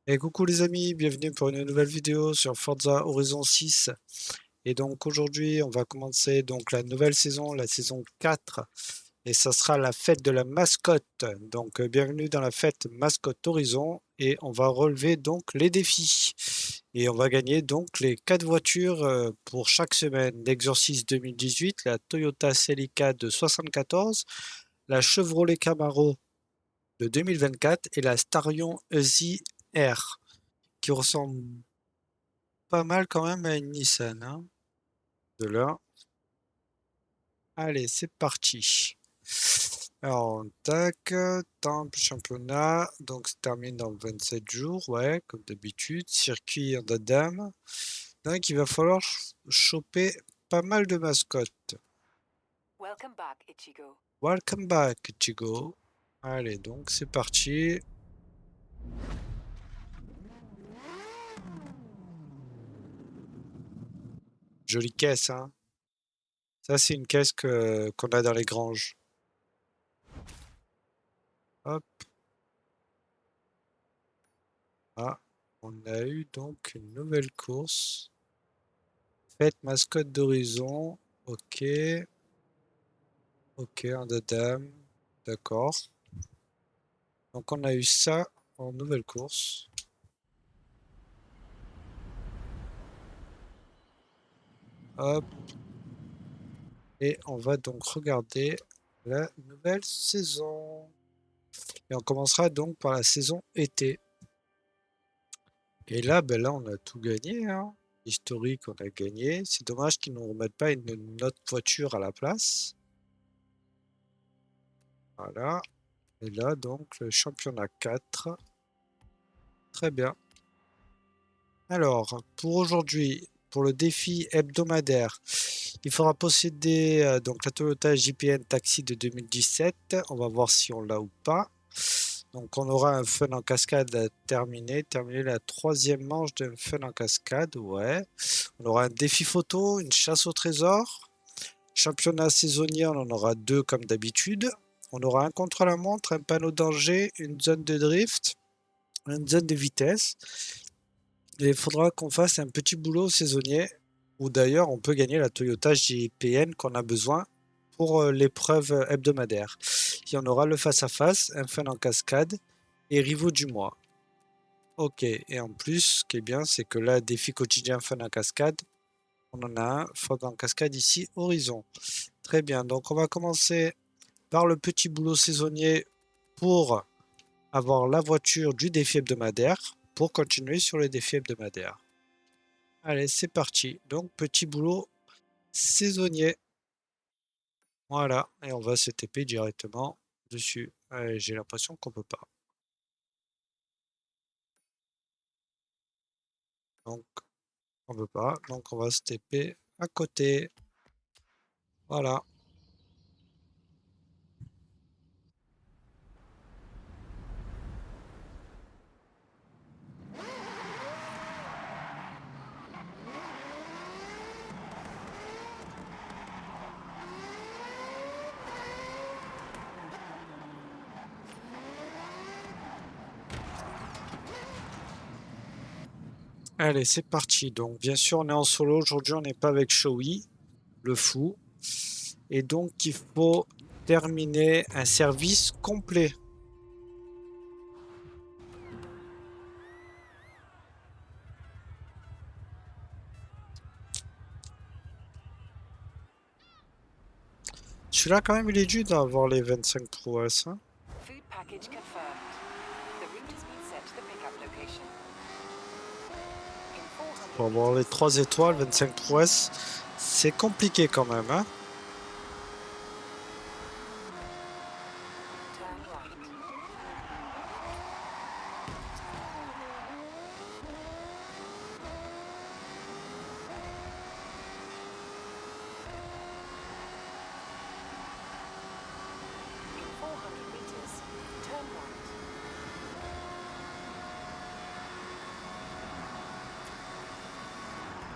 Et coucou les amis, bienvenue pour une nouvelle vidéo sur Forza Horizon 6. Et donc aujourd'hui, on va commencer donc la nouvelle saison, la saison 4. Et ça sera la fête de la mascotte. Donc bienvenue dans la fête Mascotte Horizon. Et on va relever donc les défis. Et on va gagner donc les 4 voitures pour chaque semaine. L'Exorcist 2018, la Toyota Celica de 74, la Chevrolet Camaro de 2024 et la Starion Easy R qui ressemble pas mal quand même à une Nissan, hein, de là. Allez, c'est parti. Alors, tac, temple, championnat, donc ça termine dans 27 jours, ouais, comme d'habitude. Circuit en dame. Donc, il va falloir choper pas mal de mascottes. Welcome back, Ichigo. Welcome back, Chigo. Allez, donc c'est parti. Jolie caisse, hein. Ça, c'est une caisse qu'on a dans les granges. Hop. Ah, on a eu donc une nouvelle course. Fête mascotte d'Horizon. Ok. Ok, un de dame. D'accord. Donc on a eu ça en nouvelle course. Hop. Et on va donc regarder la nouvelle saison. Et on commencera donc par la saison été. Et là, ben là, on a tout gagné, hein. Historique, on a gagné. C'est dommage qu'ils ne nous remettent pas une autre voiture à la place. Voilà. Et là, donc, le championnat 4. Très bien. Alors, pour aujourd'hui, pour le défi hebdomadaire, il faudra posséder donc la Toyota JPN Taxi de 2017. On va voir si on l'a ou pas. Donc, on aura un fun en cascade à terminer. Terminer la troisième manche d'un fun en cascade. Ouais. On aura un défi photo, une chasse au trésor. Championnat saisonnier, on en aura deux comme d'habitude. On aura un contre-la-montre, un panneau danger, une zone de drift, une zone de vitesse. Et il faudra qu'on fasse un petit boulot saisonnier, ou d'ailleurs on peut gagner la Toyota JPN qu'on a besoin pour l'épreuve hebdomadaire. Il y en aura le face-à-face, un fun en cascade et rivaux du mois. Ok, et en plus, ce qui est bien, c'est que là, défi quotidien fun en cascade, on en a un fun en cascade ici, Horizon. Très bien, donc on va commencer par le petit boulot saisonnier pour avoir la voiture du défi hebdomadaire, pour continuer sur le défi hebdomadaire. Allez, c'est parti. Donc, petit boulot saisonnier. Voilà. Et on va se TP directement dessus. Allez, j'ai l'impression qu'on peut pas. Donc, on peut pas. Donc, on va se TP à côté. Voilà. Allez, c'est parti. Donc, bien sûr, on est en solo. Aujourd'hui, on n'est pas avec Shoei, le fou. Et donc, il faut terminer un service complet. Celui-là, quand même, il est dû d'avoir les 25 prouesses, hein. Food package confirmed. The route has been set to the pickup location. In 400 Pour avoir les meters, 3 étoiles, turn 25 right. prouesses, c'est compliqué quand même, hein. Turn right. In 400 meters, turn right.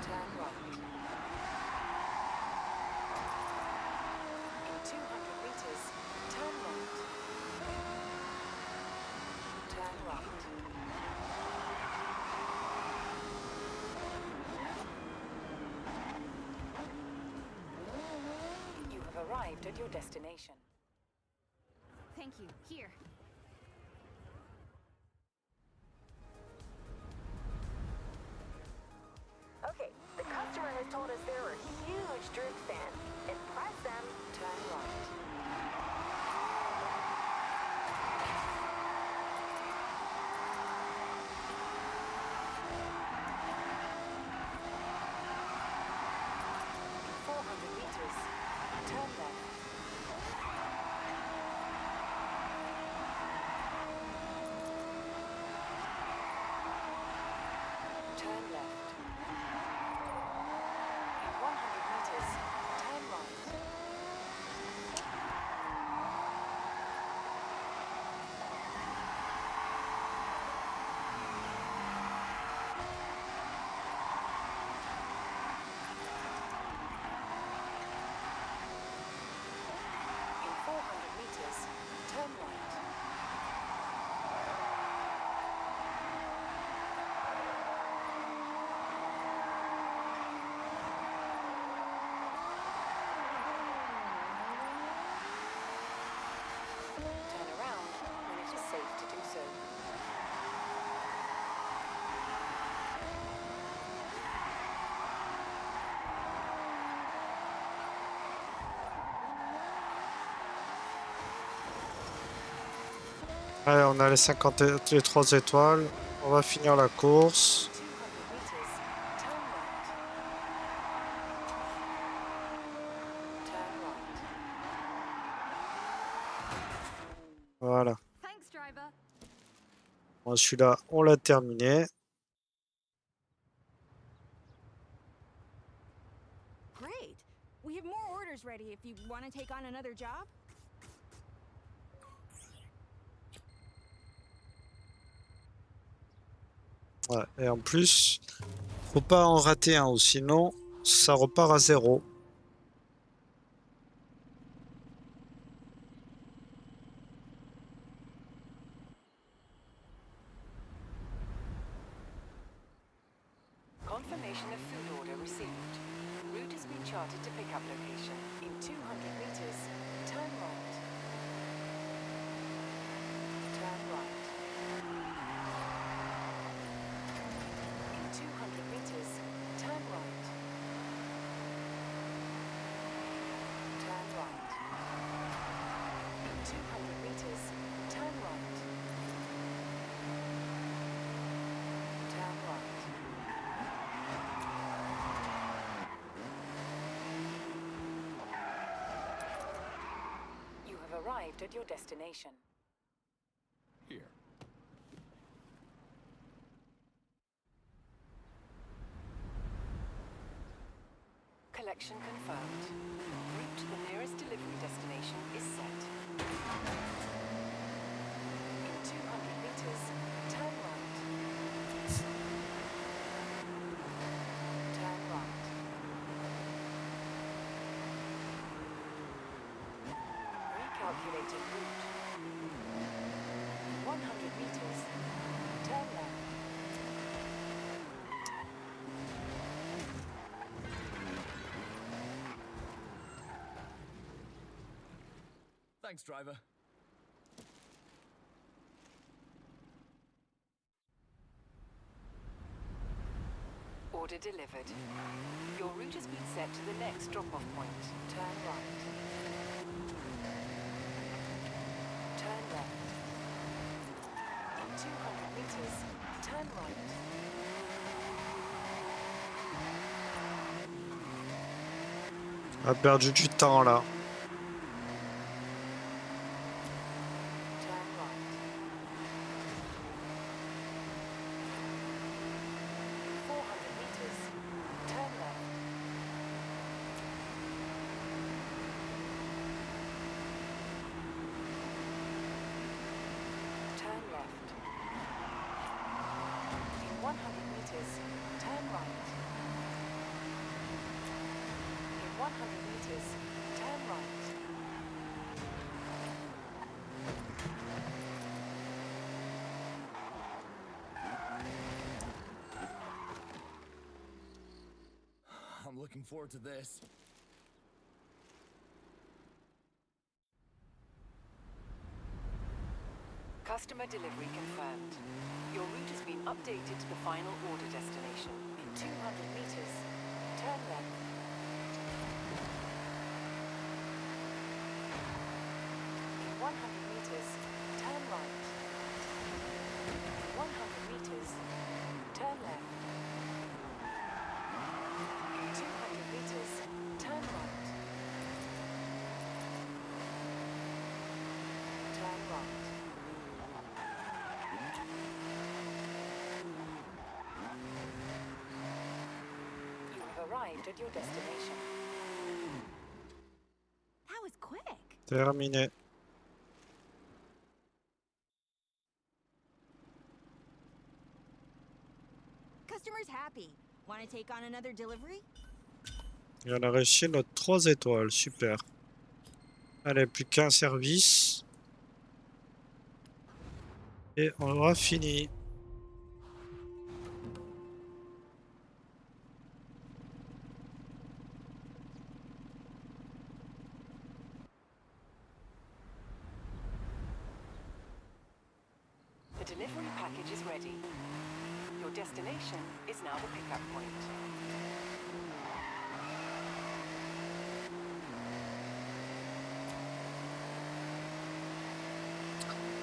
Turn right. In 200 meters, turn right. Turn right. arrived at your destination. Thank you. Here. Okay, the customer has told us they're a huge Drift fan. Impress them. Turn right. In 400 meters, turn left. Turn left. In 100 meters, turn right. In 400 meters, turn right. Turn around when it is safe to do so. Allez, on a les 53 étoiles. On va finir la course. 200 meters, turn right. Turn right. Voilà. Thanks, driver. Bon, celui-là, on l'a terminé. Great. We have more orders ready if you want to take on another job. Ouais. Et en plus, faut pas en rater un, ou sinon, ça repart à 0. Confirmation of food order received. Route has been charted to pickup location. In 200 meters, turn right. Turn right. In 200 meters, turn right. Turn right. In 200 meters, turn right. Turn right. You have arrived at your destination. Here. Collection confirmed. Route to the nearest delivery destination is set. In 200 meters, turn right. Turn right. Recalculating route. 100 meters, turn left. Thanks, driver. Order delivered. Your route has been set to the next drop-off point. Turn right. Turn left. In 200 meters, turn right. On a perdu du temps là. Turn right. 400 meters, turn left. Turn left. In 100 meters, turn right. In 100 meters, turn right. I'm looking forward to this. Customer delivery confirmed. Your route has been updated to the final order destination. In 200 meters, turn left. In 100 meters, turn right. In 100 meters, turn left. In 200 meters, turn right. Turn right. You have arrived at your destination. That was quick. Terminé. Customer's happy. Want to take on another delivery? Et on a réussi notre 3 étoiles. Super. Allez, plus qu'un service. Et on aura fini. The delivery package is ready. Your destination is now the pickup point.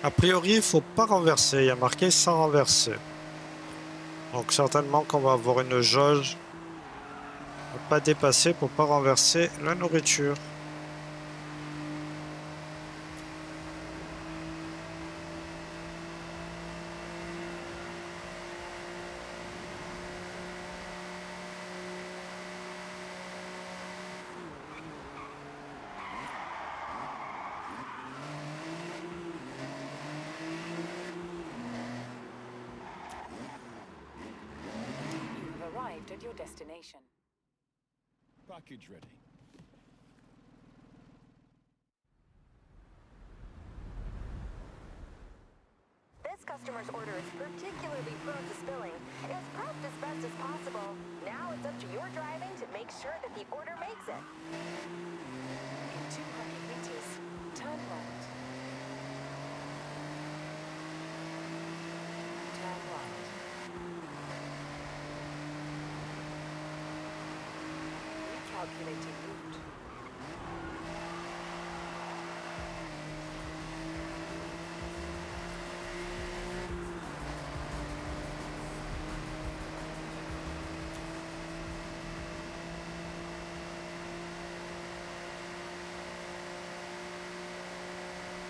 A priori, il faut pas renverser. Il y a marqué sans renverser. Donc certainement qu'on va avoir une jauge à pas dépasser pour pas renverser la nourriture. You have arrived at your destination. Package ready. This customer's order is particularly prone to spilling. It was prepped as best as possible. Now it's up to your driving to make sure that the order makes it. In 200 meters, turn right. Turn right. Recalculating route.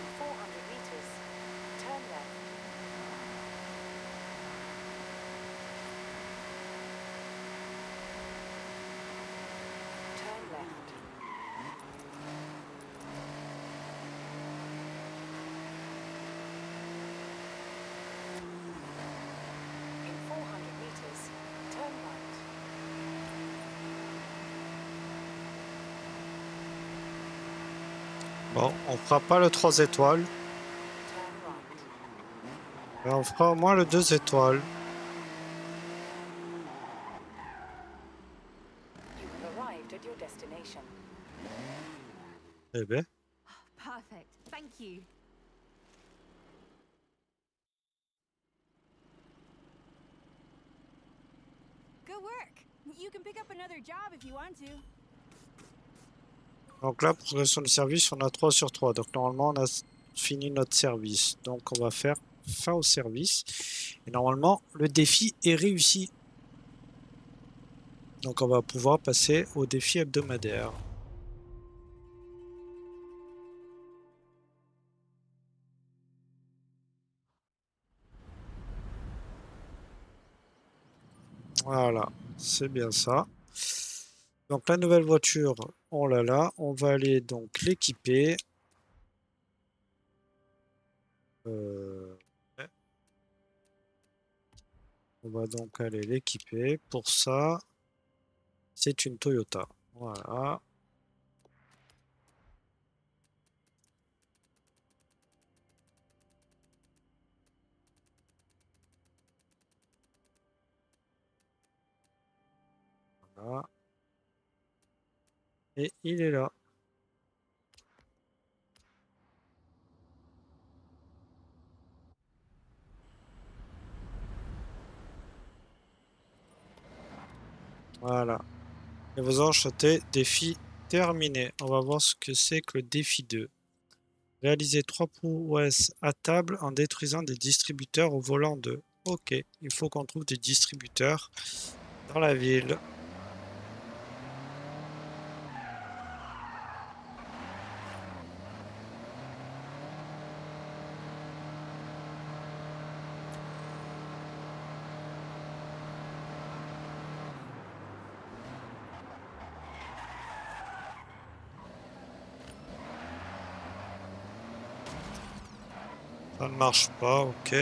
In 400 meters, turn left. Turn left. In 400 meters, turn right. Bon, on fera pas le 3 étoiles, Turn right. mais on fera au moins le 2 étoiles. You have arrived at your destination. Eh ben, Perfect. Thank you. Good work. You can pick up another job if you want to. donc là, progression du service, on a 3 sur 3. Donc normalement, on a fini notre service. Donc on va faire fin au service. Et normalement, le défi est réussi. Donc on va pouvoir passer au défi hebdomadaire. Voilà, c'est bien ça. Donc la nouvelle voiture, on l'a là. On va aller donc l'équiper. Ouais. On va donc aller l'équiper. Pour ça, c'est une Toyota. Voilà. Voilà. Et il est là. Voilà. Et vous enchantez, défi terminé. On va voir ce que c'est que le défi 2. Réaliser 3 prouesses à table en détruisant des distributeurs au volant de. Ok, il faut qu'on trouve des distributeurs dans la ville. Ça ne marche pas, ok.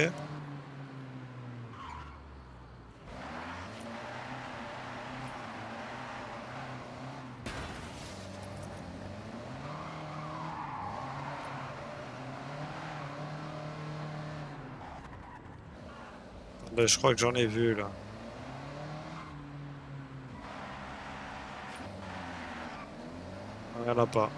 Attendez, je crois que j'en ai vu là. Il n'y en a pas.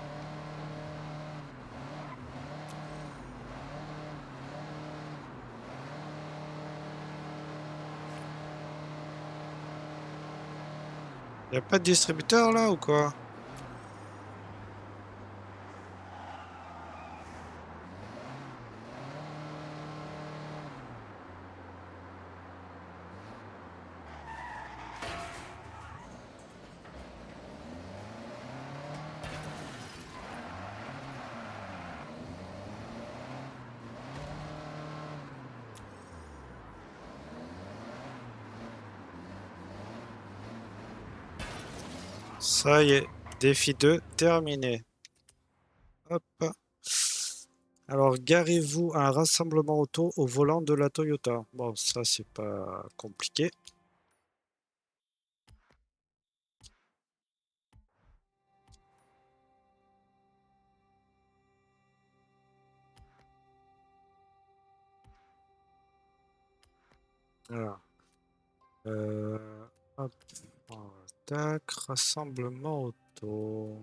Il n'y a pas de distributeur là ou quoi? Ça y est, défi 2 terminé. Hop. Alors, garez-vous à un rassemblement auto au volant de la Toyota. Bon, ça, c'est pas compliqué. Voilà. Hop. Voilà. Tac, rassemblement auto.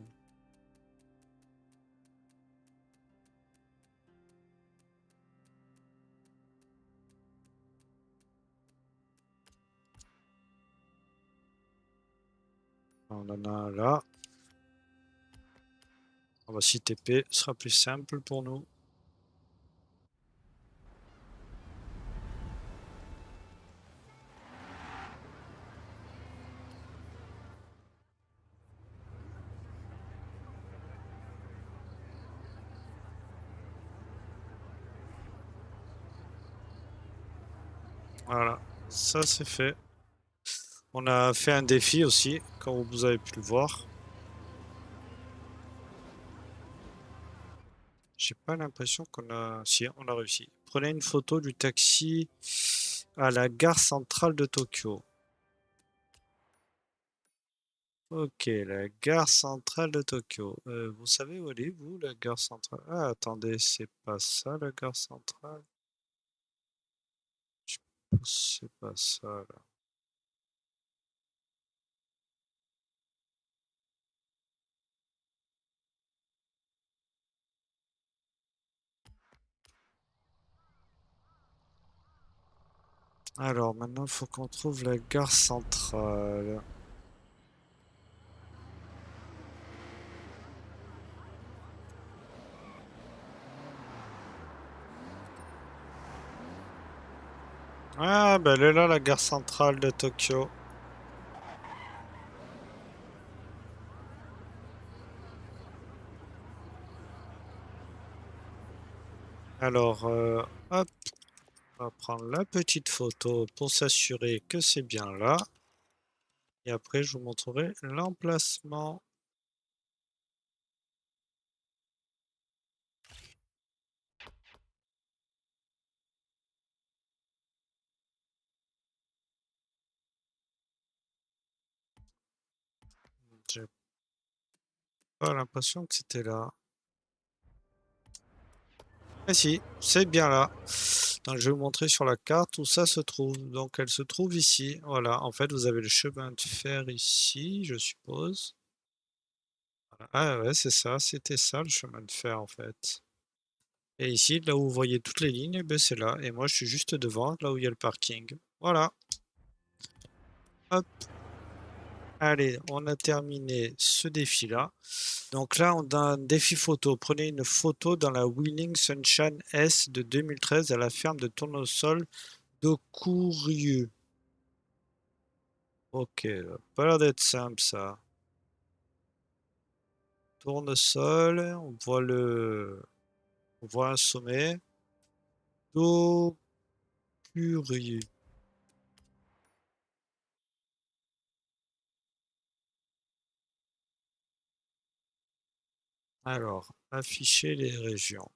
On en a un là. On va s'y TP, ce sera plus simple pour nous. Voilà, ça c'est fait. On a fait un défi aussi, comme vous avez pu le voir. J'ai pas l'impression qu'on a... Si, on a réussi. Prenez une photo du taxi à la gare centrale de Tokyo. Ok, la gare centrale de Tokyo. Vous savez où elle est, vous, la gare centrale? Ah, attendez, c'est pas ça, la gare centrale? Je pense que c'est pas ça, là. Alors, maintenant, il faut qu'on trouve la gare centrale. Ah, ben elle est là, la gare centrale de Tokyo. Alors, hop, on va prendre la petite photo pour s'assurer que c'est bien là. Et après, je vous montrerai l'emplacement. J'ai pas l'impression que c'était là. Ah si, c'est bien là. Donc, je vais vous montrer sur la carte où ça se trouve. Donc, elle se trouve ici. Voilà, en fait, vous avez le chemin de fer ici, je suppose. Voilà. Ah ouais, c'est ça, c'était ça le chemin de fer en fait. Et ici, là où vous voyez toutes les lignes, eh ben, c'est là. Et moi, je suis juste devant, là où il y a le parking. Voilà. Hop. Allez, on a terminé ce défi-là. Donc là, on a un défi photo. Prenez une photo dans la Wheeling Sunshine S de 2013 à la ferme de tournesol de Courrieux. Ok, pas l'air d'être simple ça. Tournesol, on voit un sommet. Do Curieux. Alors, afficher les régions.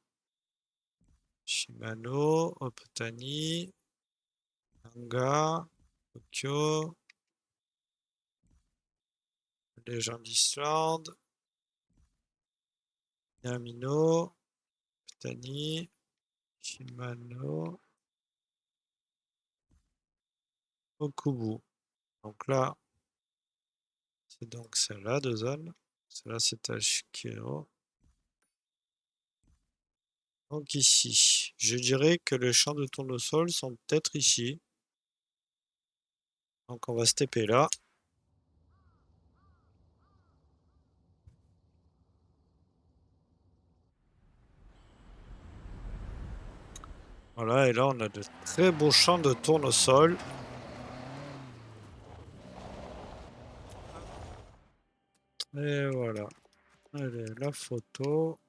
Shimano, Optani, Nanga, Tokyo, Legend d'Islande, Yamino, Optani, Shimano, Okubu. Donc là, c'est donc celle-là, deux zones. Celle-là, c'est Ashikero. Donc ici, je dirais que les champs de tournesol sont peut-être ici. Donc on va se taper là. Voilà, et là on a de très beaux champs de tournesol. Et voilà. Allez, la photo.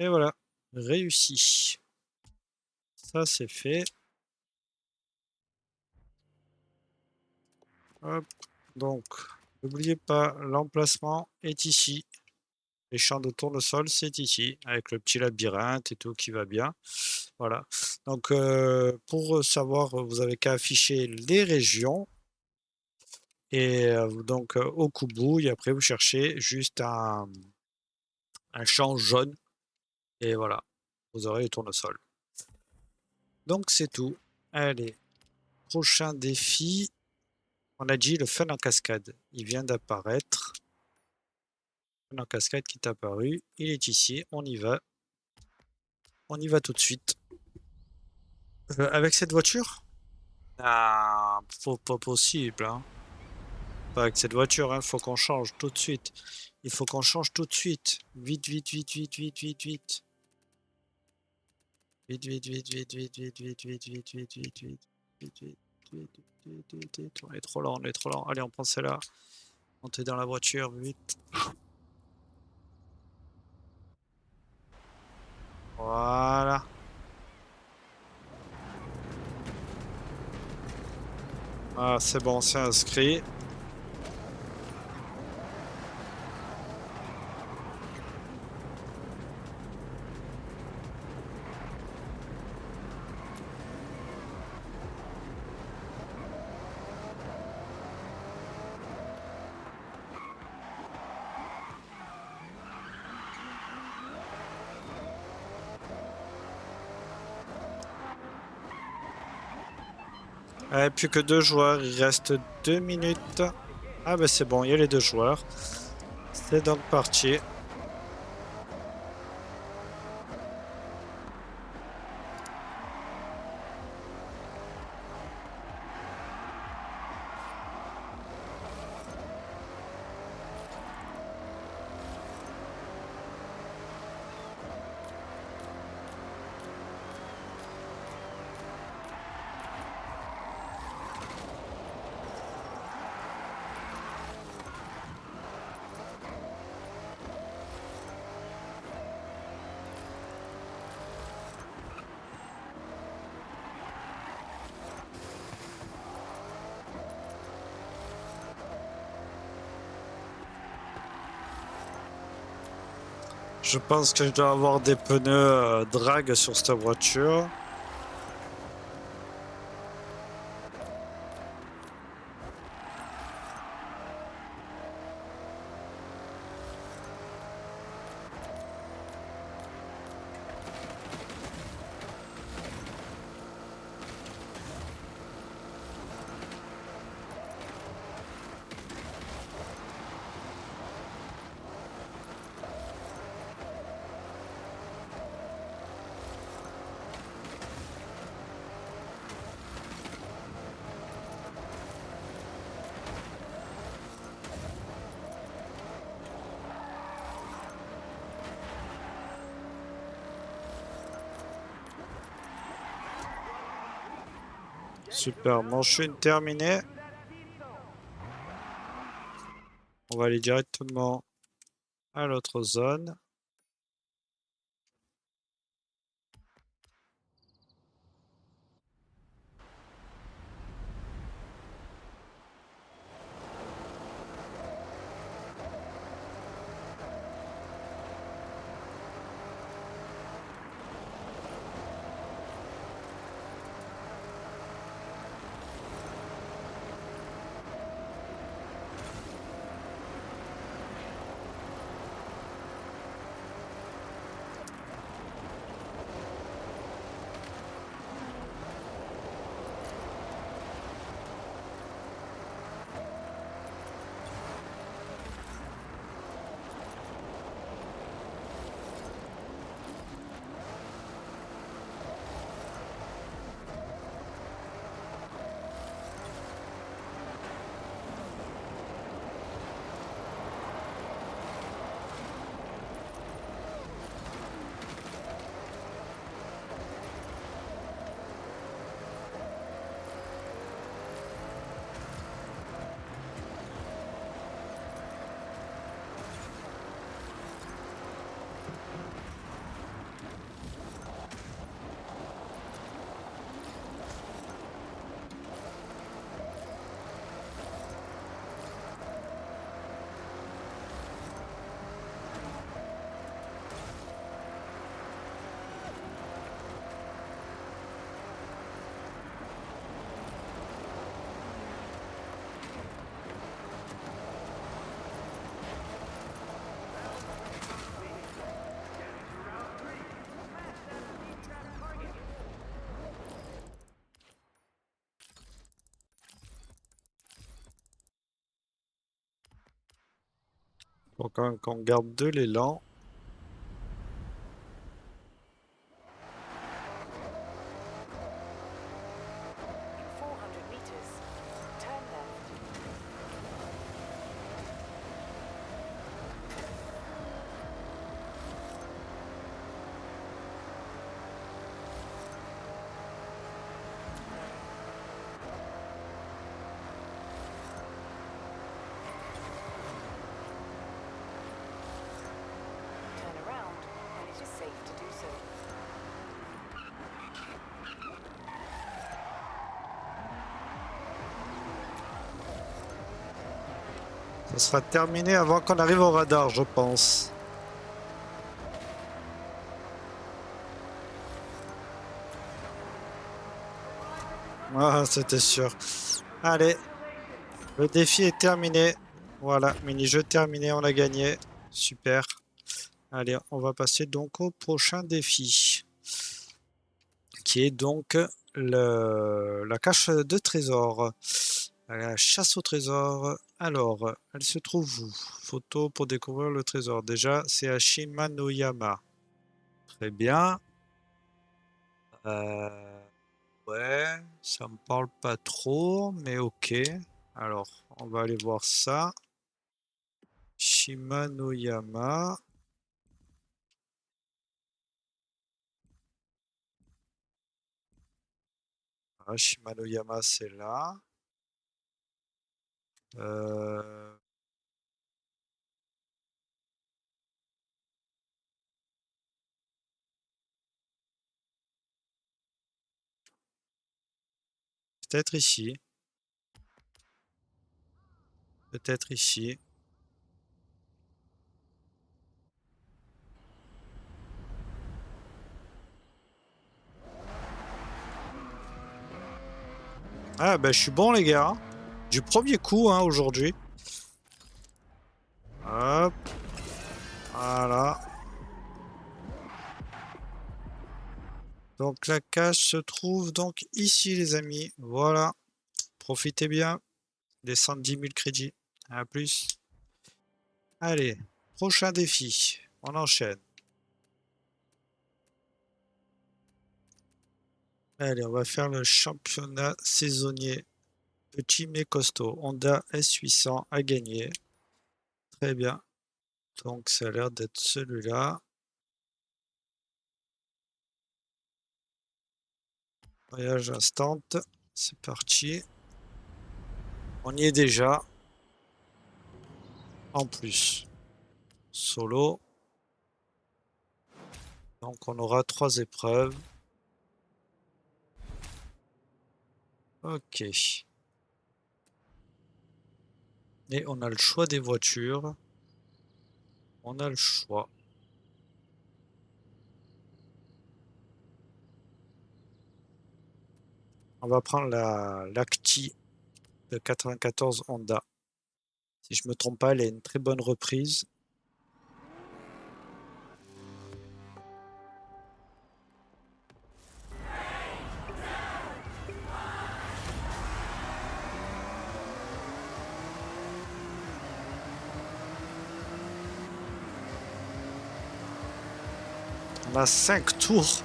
Et voilà, réussi. Ça c'est fait. Hop. Donc, n'oubliez pas, l'emplacement est ici. Les champs de tournesol, c'est ici, avec le petit labyrinthe et tout qui va bien. Voilà. Donc, pour savoir, vous avez qu'à afficher les régions. Et donc, au Koubou, et après, vous cherchez juste un champ jaune. Et voilà, vous aurez les tournesols. Donc, c'est tout. Allez, prochain défi. On a dit le fun en cascade. Il vient d'apparaître. Fun en cascade qui est apparu. Il est ici. On y va. On y va tout de suite. Avec cette voiture? Ah, pas possible, hein. Pas avec cette voiture, hein. Faut qu'on change tout de suite. Il faut qu'on change tout de suite. Vite, vite, vite, vite, vite, vite, vite. Vite, vite, vite, vite, vite, vite, vite, vite, vite, vite, vite, vite, vite, vite, vite, vite, vite, vite. On est trop lent, on est trop lent. Allez, on prend celle-là. Montez dans la voiture, vite. Voilà. Ah, c'est bon, c'est inscrit. Plus que deux joueurs, il reste 2 minutes. Ah bah c'est bon, il y a les deux joueurs. C'est donc parti. Je pense que je dois avoir des pneus drag sur cette voiture. Super, manche une terminée. On va aller directement à l'autre zone. Faut quand même qu'on garde de l'élan. In 400 meters, turn left. Turn around when it is safe to do so. Ça sera terminé avant qu'on arrive au radar, je pense. Ah, c'était sûr. Allez, le défi est terminé. Voilà, mini-jeu terminé, on a gagné. Super. Allez, on va passer donc au prochain défi, qui est donc la cache de trésors. La chasse au trésor. Alors, elle se trouve où? Photo pour découvrir le trésor. Déjà, c'est à Shimanoyama. Très bien. Euh, ouais, ça me parle pas trop, mais ok. Alors, on va aller voir ça. Shimanoyama. Ah, Shimanoyama, c'est là. Euh, peut-être ici. Peut-être ici. Ah, ben, je suis bon, les gars. Du premier coup, hein, aujourd'hui. Hop. Voilà. Donc, la cache se trouve donc ici, les amis. Voilà. Profitez bien des 110 000 crédits. À plus. Allez, prochain défi. On enchaîne. Allez, on va faire le championnat saisonnier. Petit mais costaud. Honda S800 a gagné. Très bien. Donc, ça a l'air d'être celui-là. Voyage instant. C'est parti. On y est déjà. En plus. Solo. Donc on aura 3 épreuves. Ok. Et on a le choix des voitures. On a le choix. On va prendre la l'Acti de 94 Honda. Si je me trompe pas, elle a une très bonne reprise. On a 5 tours.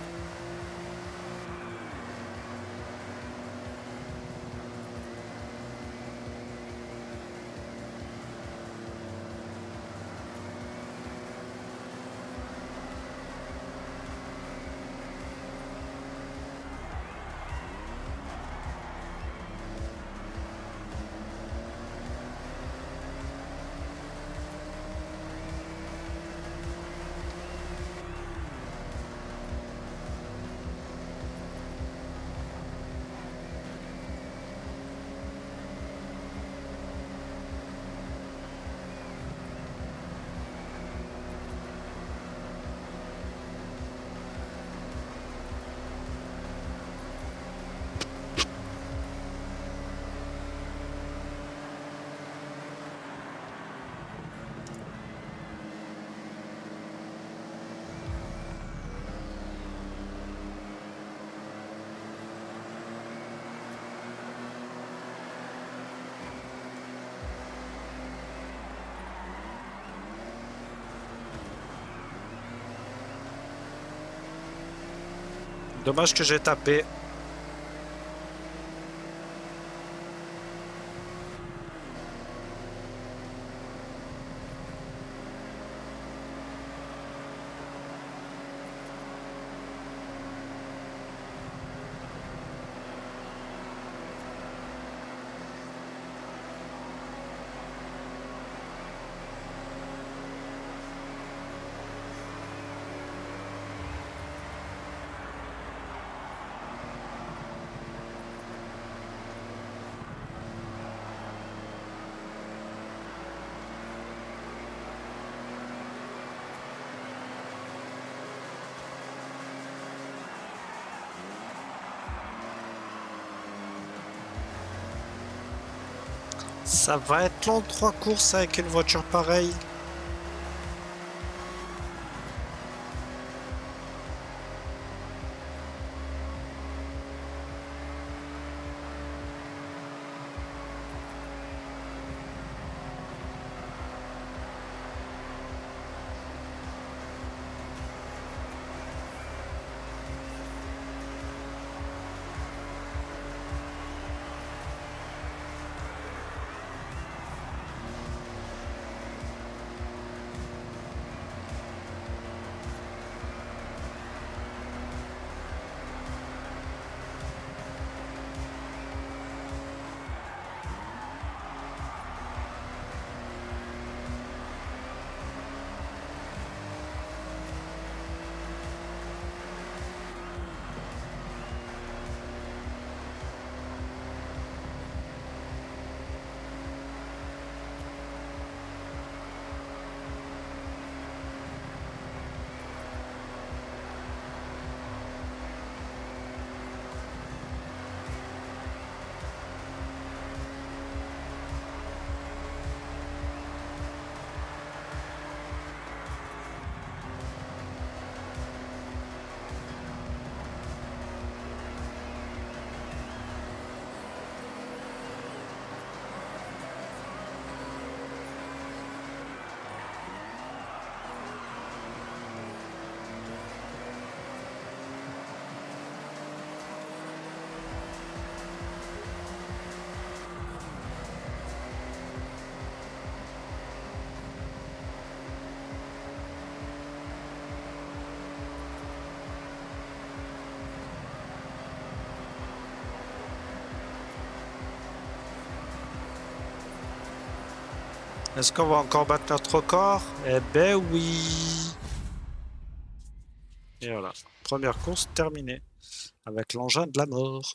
Dommage que j'ai tapé. Ça va être long 3 courses avec une voiture pareille. Est-ce qu'on va encore battre notre record? Eh ben oui. Et voilà, première course terminée avec l'engin de la mort.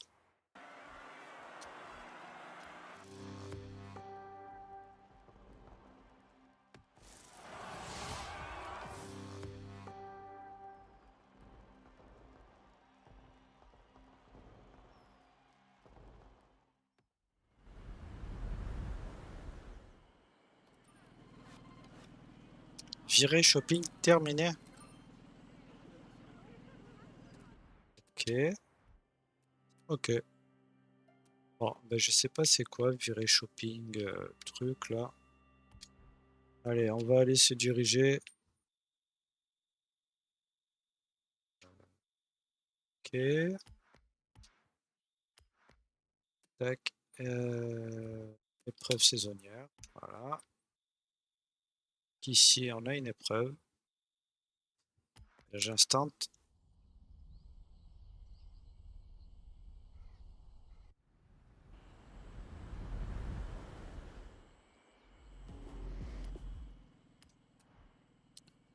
Virée shopping terminé. Ok. Ok. Bon, ben je sais pas c'est quoi virée shopping truc là. Allez, on va aller se diriger. Ok. Tac. Épreuve saisonnière. Voilà. Ici, on a une épreuve. Instant.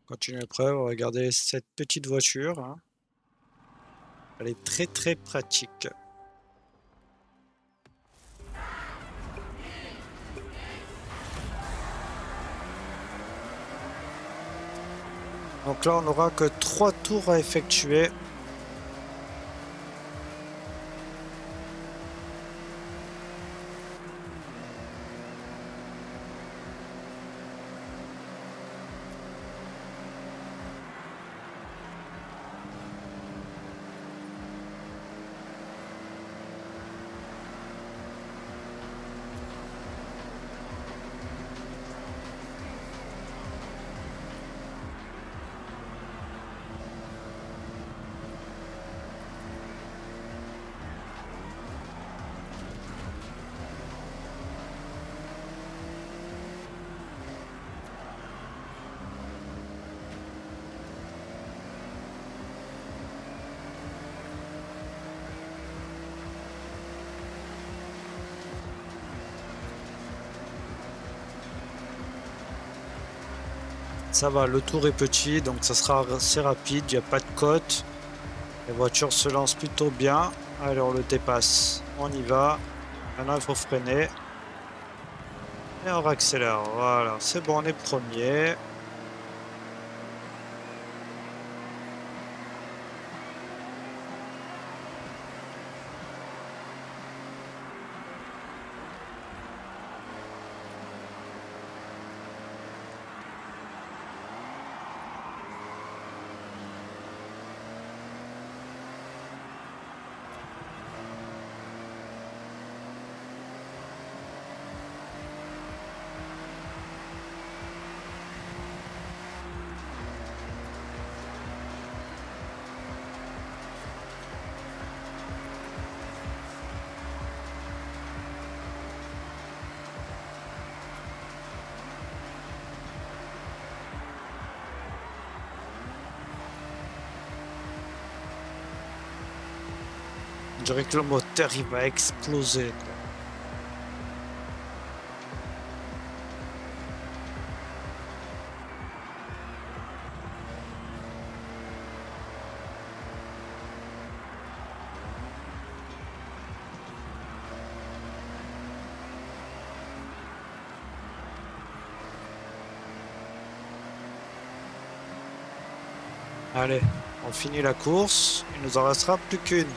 Continue l'épreuve. On va regarder cette petite voiture, hein. Elle est très très pratique. Donc là, on n'aura que 3 tours à effectuer. Ça va, le tour est petit, donc ça sera assez rapide, il n'y a pas de côte. Les voitures se lancent plutôt bien. Allez, on le dépasse. On y va. Maintenant, il faut freiner. Et on accélère. Voilà, c'est bon, on est premier. On dirait que le moteur, il va exploser, quoi. Allez, on finit la course. Il nous en restera plus qu'une.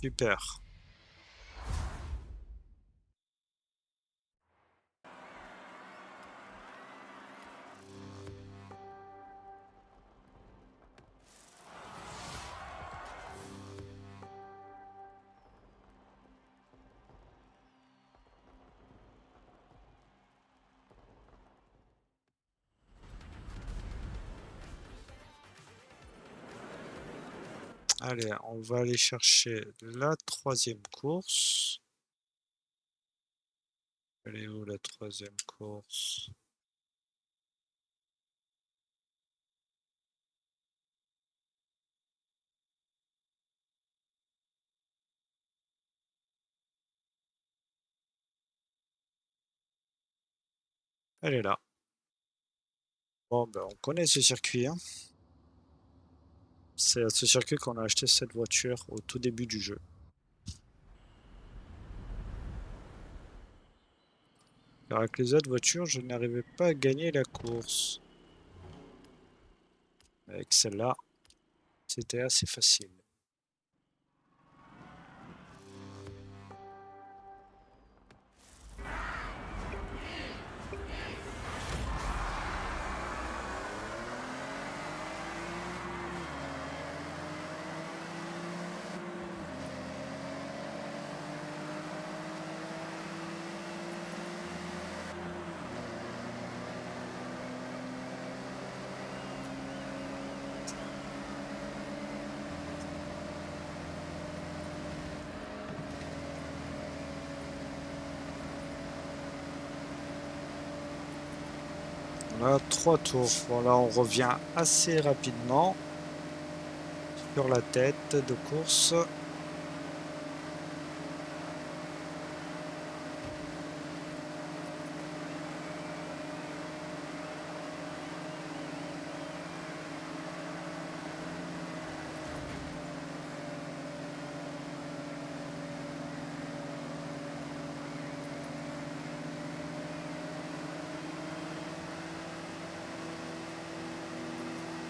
Super. Allez, on va aller chercher la troisième course. Elle est où la troisième course? Elle est là. Bon, ben, on connaît ce circuit, hein. C'est à ce circuit qu'on a acheté cette voiture au tout début du jeu. Car avec les autres voitures, je n'arrivais pas à gagner la course. Avec celle-là, c'était assez facile. On a 3 tours. Voilà, on revient assez rapidement sur la tête de course.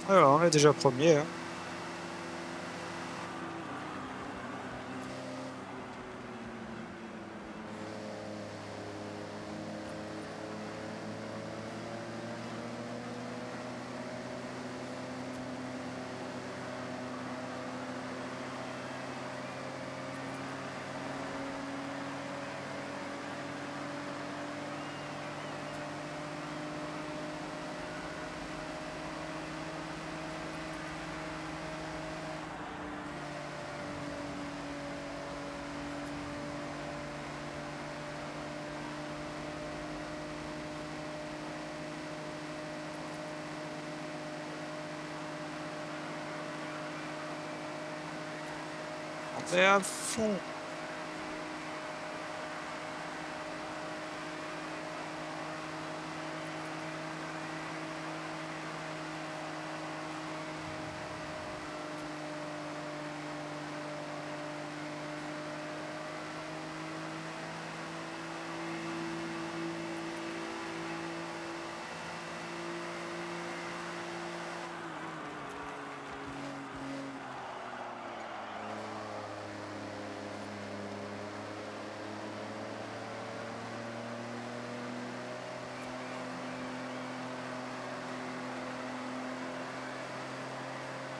Alors, on est déjà premier, hein. On est à fond.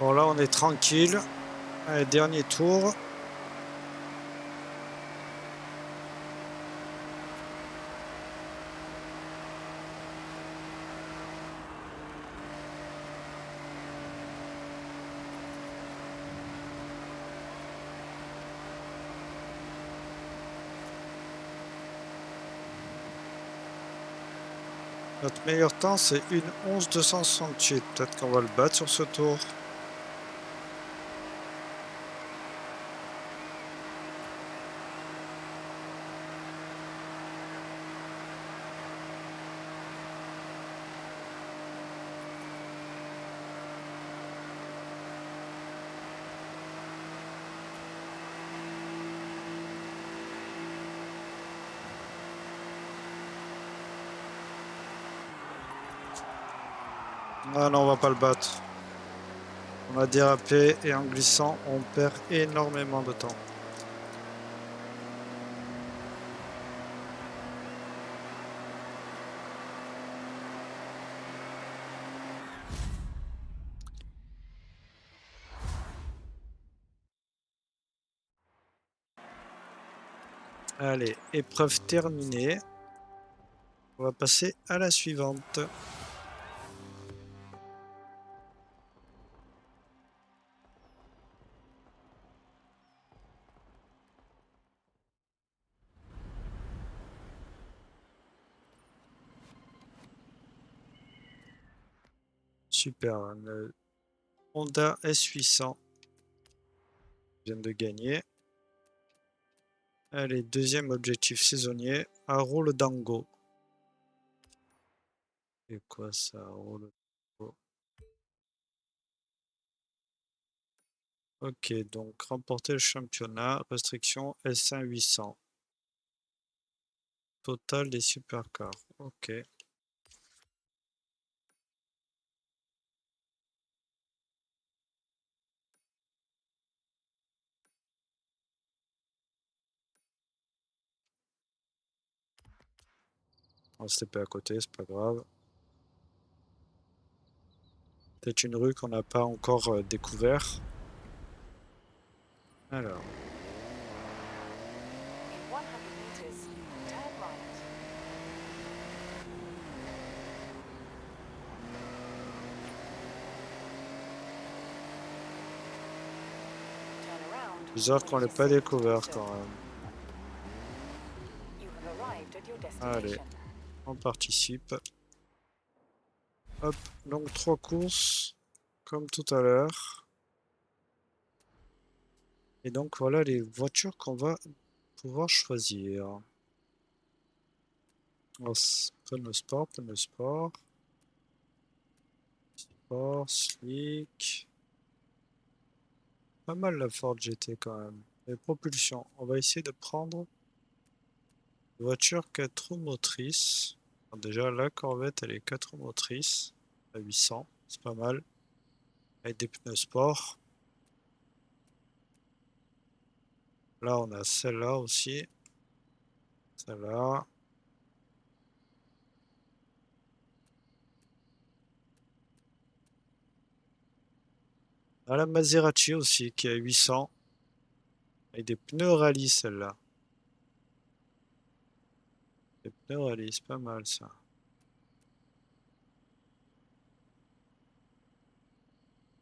Bon, là, on est tranquille. Allez, dernier tour. Notre meilleur temps, c'est une 11 268. Peut-être qu'on va le battre sur ce tour. Ah non, on va pas le battre. On a dérapé et en glissant, on perd énormément de temps. Allez, épreuve terminée. On va passer à la suivante. Super, le Honda S800 vient de gagner. Allez, deuxième objectif saisonnier, à Dango. Et quoi ça roule? Ok, donc remporter le championnat, restriction S1 800. Total des supercars. Ok. On s'était pas à côté, c'est pas grave. Peut-être une rue qu'on n'a pas encore découvert. Alors, In 100 meters, turn right. Turn around. bizarre qu'on l'ait pas découvert quand même. You have arrived at your Allez, destination. on participe. Hop, donc 3 courses, comme tout à l'heure. Et donc voilà les voitures qu'on va pouvoir choisir. Alors, pneu sport, sport, slick. Pas mal la Ford GT quand même. Et propulsion, on va essayer de prendre une voiture 4 roues motrices. Alors déjà la Corvette elle est 4 roues motrices à 800, c'est pas mal. Avec des pneus sport. Là on a celle-là aussi. Celle-là. Ah, la Maserati aussi qui est à 800. Avec des pneus rallye celle-là. Des pneus rallye, c'est pas mal ça.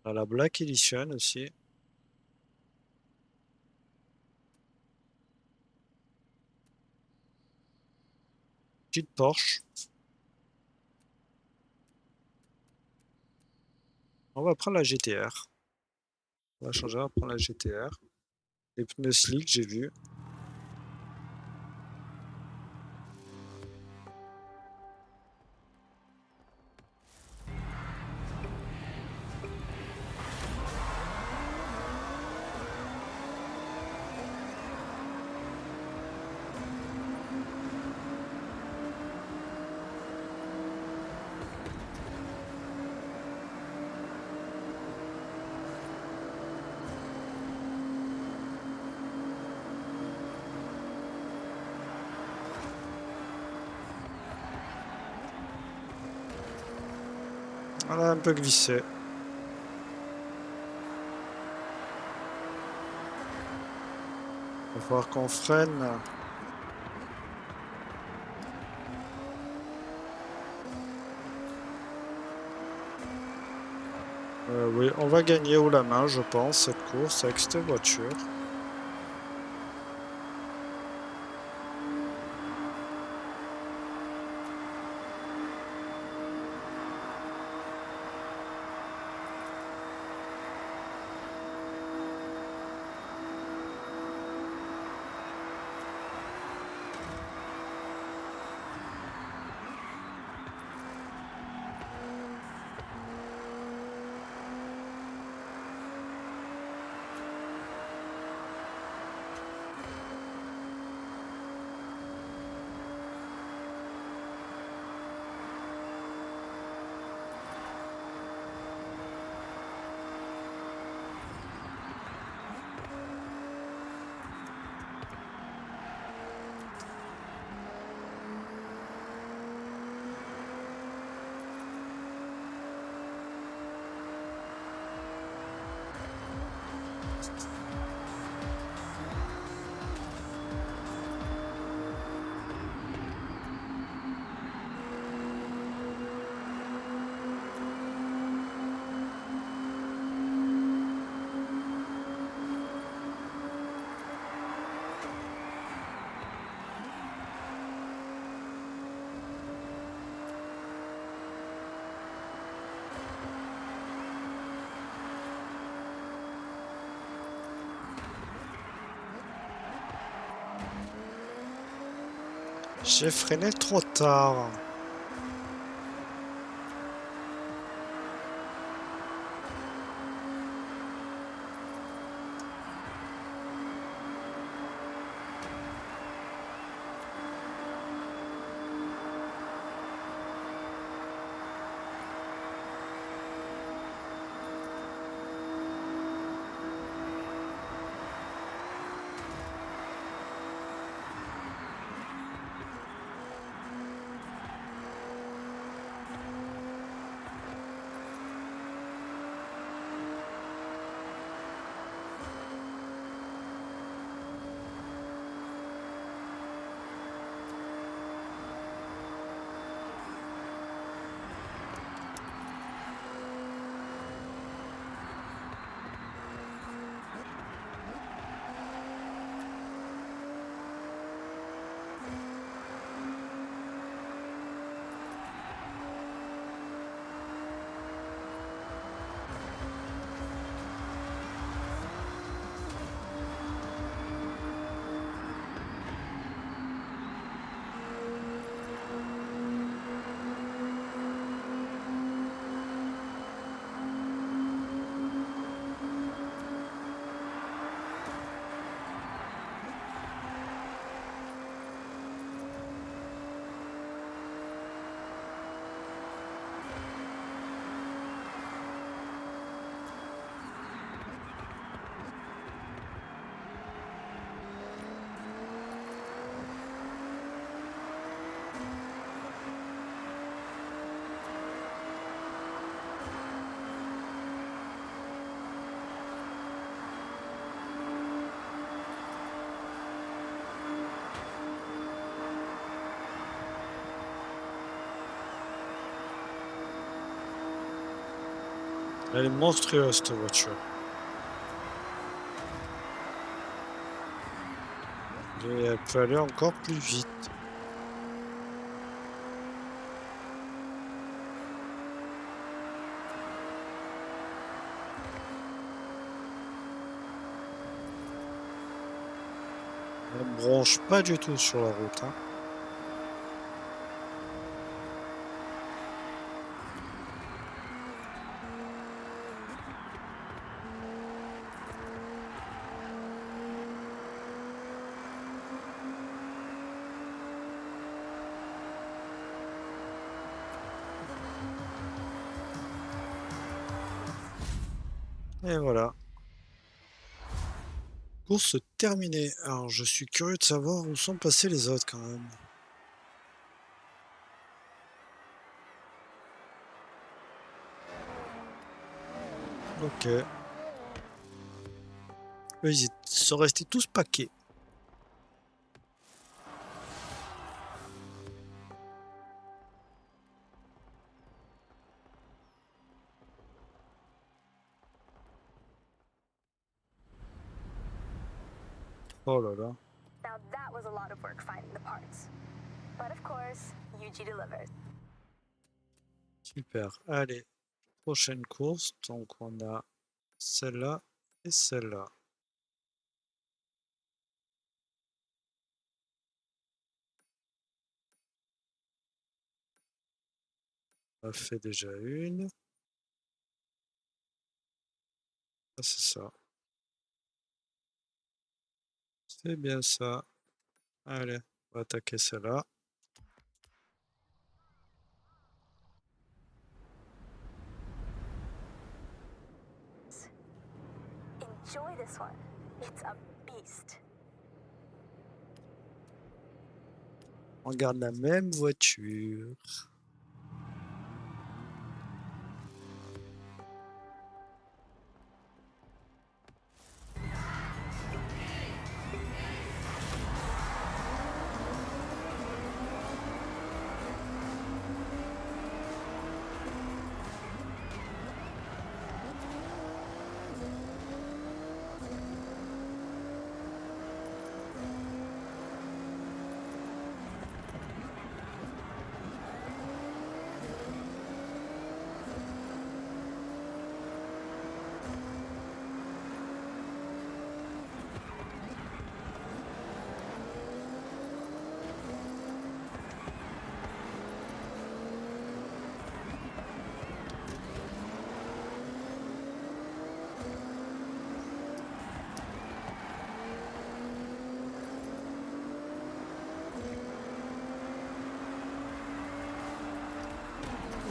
Ah, la Black Edition aussi. Petite Porsche. On va prendre la GTR. On va changer, on va prendre la GTR. Les pneus slick, j'ai vu. On a un peu glissé. Il va falloir qu'on freine. Oui, on va gagner haut la main, je pense, cette course avec cette voiture. J'ai freiné trop tard. Elle est monstrueuse cette voiture. Et elle peut aller encore plus vite. Elle ne bronche pas du tout sur la route, hein. Et voilà. Course terminée. Alors, je suis curieux de savoir où sont passés les autres quand même. Ok. Eux, ils sont restés tous paquets. Oh là là. Now that was a lot of work finding the parts. But of course, Yuji delivered. Super. Allez. Prochaine course. Donc, on a celle-là et celle-là. On a fait déjà une. Ah, c'est ça. C'est bien ça. Allez, on va attaquer celle-là. Enjoy this one. It's a beast. On garde la même voiture.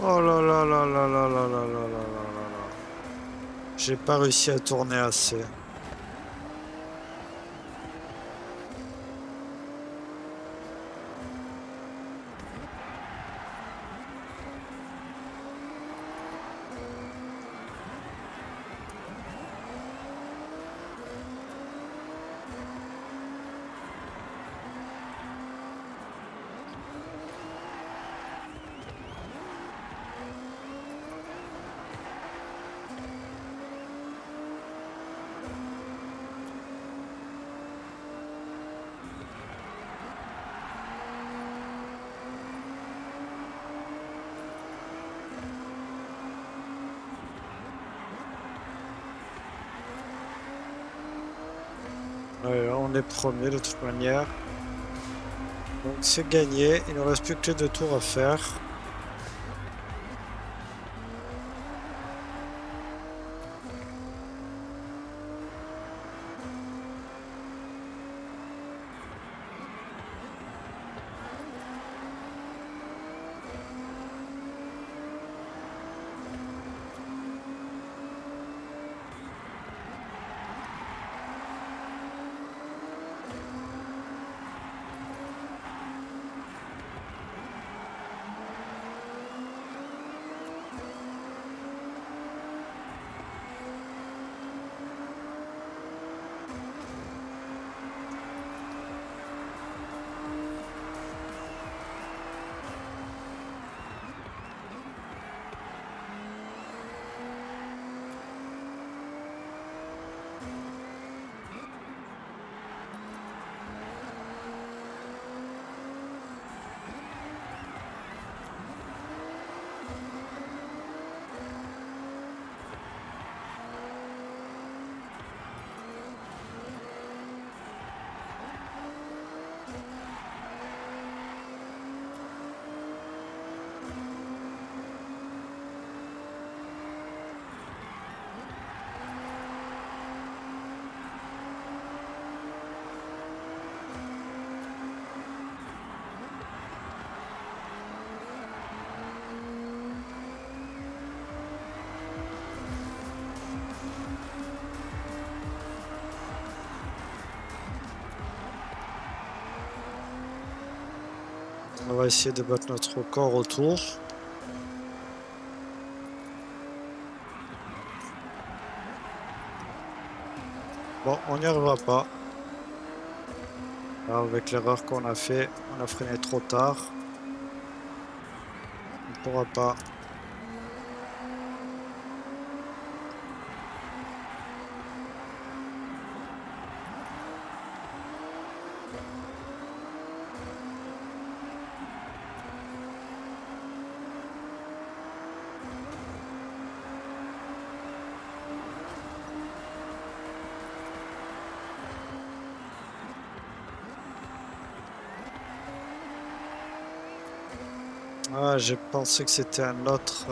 Oh là là là là là là là là là là là là. J'ai pas réussi à tourner assez. Ouais, on est premier de toute manière. Donc c'est gagné. Il ne reste plus que les 2 tours à faire. On va essayer de battre notre record au tour. Bon, on n'y arrivera pas. Là, avec l'erreur qu'on a fait, on a freiné trop tard. On ne pourra pas. Ah, j'ai pensé que c'était un autre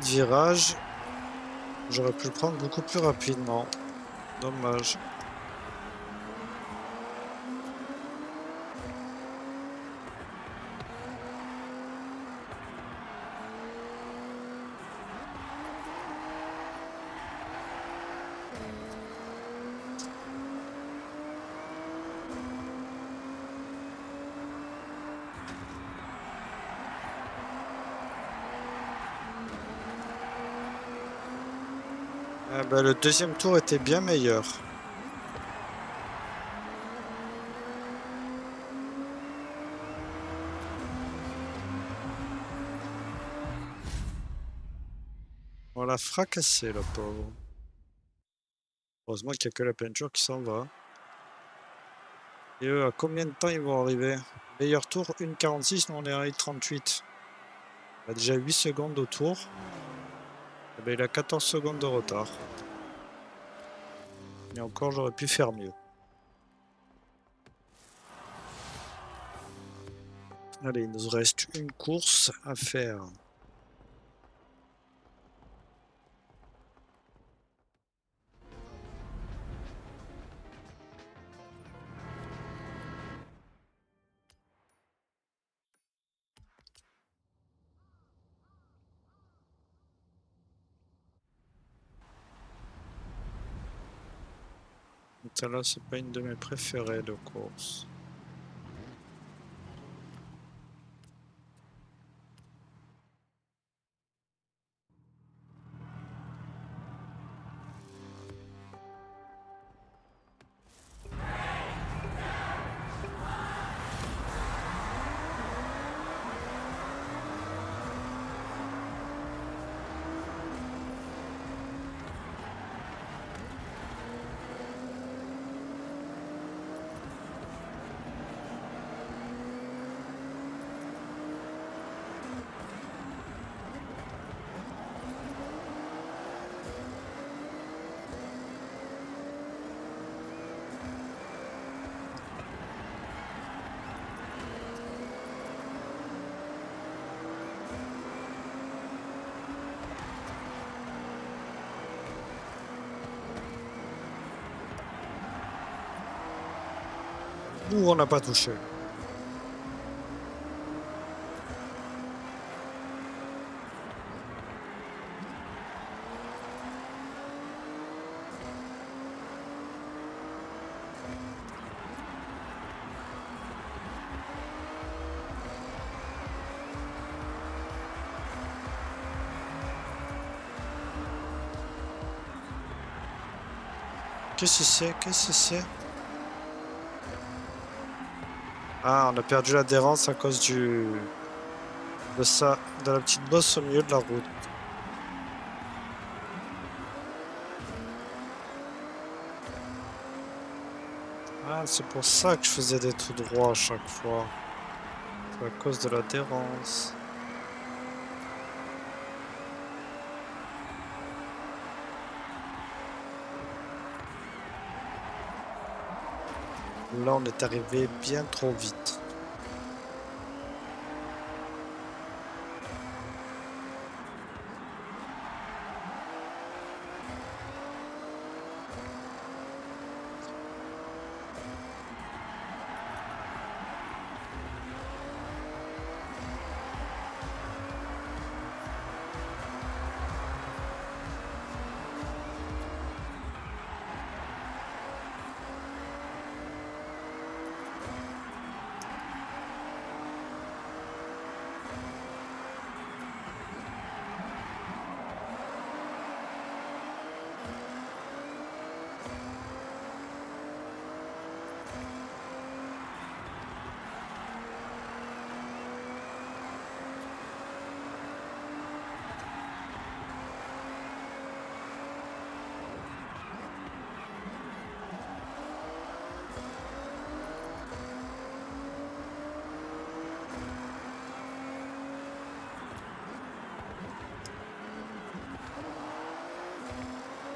virage. J'aurais pu le prendre beaucoup plus rapidement. Dommage. Ah ben, le deuxième tour était bien meilleur. On l'a fracassé, le pauvre. Heureusement qu'il n'y a que la peinture qui s'en va. Et eux, à combien de temps ils vont arriver? Meilleur tour, 1,46, nous on est à 1,38. Il a déjà 8 secondes au tour. Eh ben, il a 14 secondes de retard. Et encore, j'aurais pu faire mieux. Allez, il nous reste une course à faire. Celle-là, c'est pas une de mes préférées de course. Ouh, on n'a pas touché. Qu'est-ce que c'est? Qu'est-ce que c'est? Ah, on a perdu l'adhérence à cause de la petite bosse au milieu de la route. Ah, c'est pour ça que je faisais des tout droits à chaque fois. C'est à cause de l'adhérence. Là, on est arrivé bien trop vite.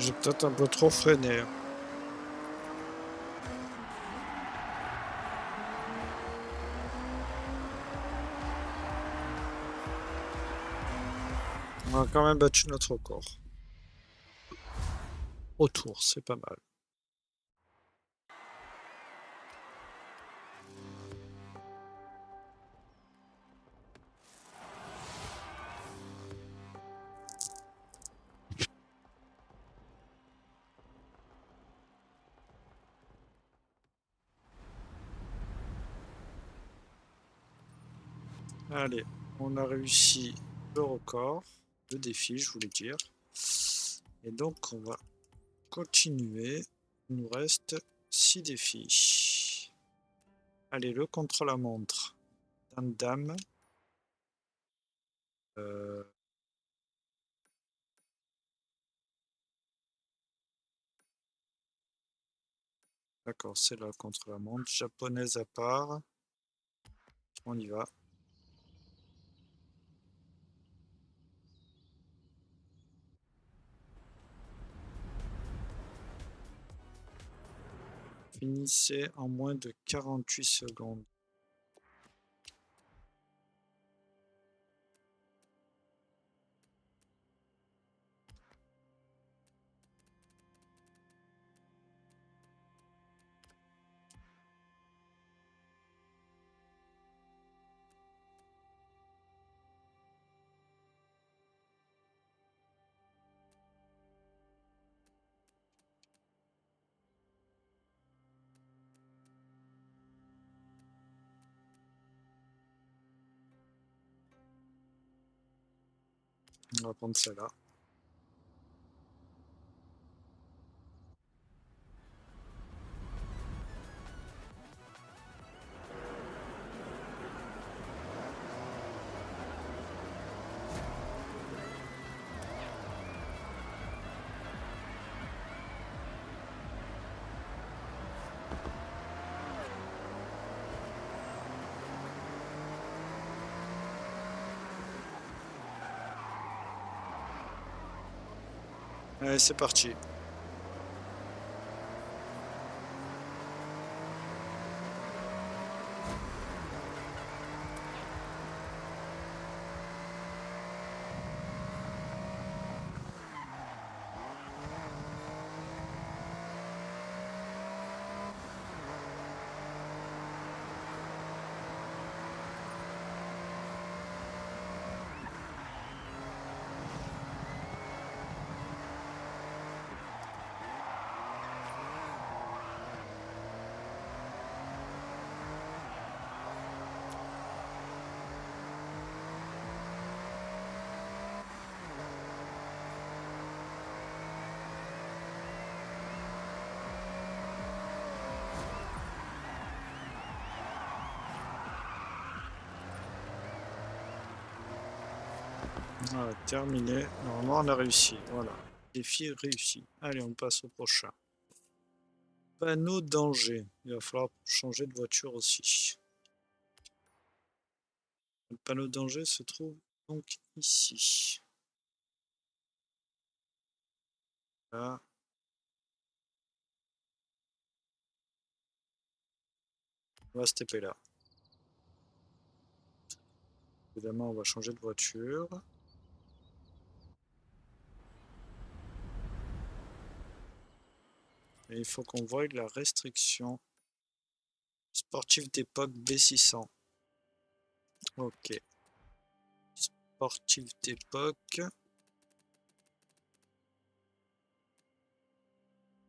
J'ai peut-être un peu trop freiné. On a quand même battu notre record. Au tour, c'est pas mal. Allez, on a réussi le record, le défi, je voulais dire. Et donc, on va continuer. Il nous reste 6 défis. Allez, le contre-la-montre. Dame. D'accord, c'est là contre-la-montre. Japonaise à part. On y va. Finissez en moins de 48 secondes. On va prendre celle-là. Allez, c'est parti. Voilà, terminé. Normalement, on a réussi. Voilà. Défi réussi. Allez, on passe au prochain. Panneau danger. Il va falloir changer de voiture aussi. Le panneau danger se trouve donc ici. Là. On va se taper là. Évidemment, on va changer de voiture. Et il faut qu'on voie la restriction. Sportif d'époque B600. Ok. Sportif d'époque.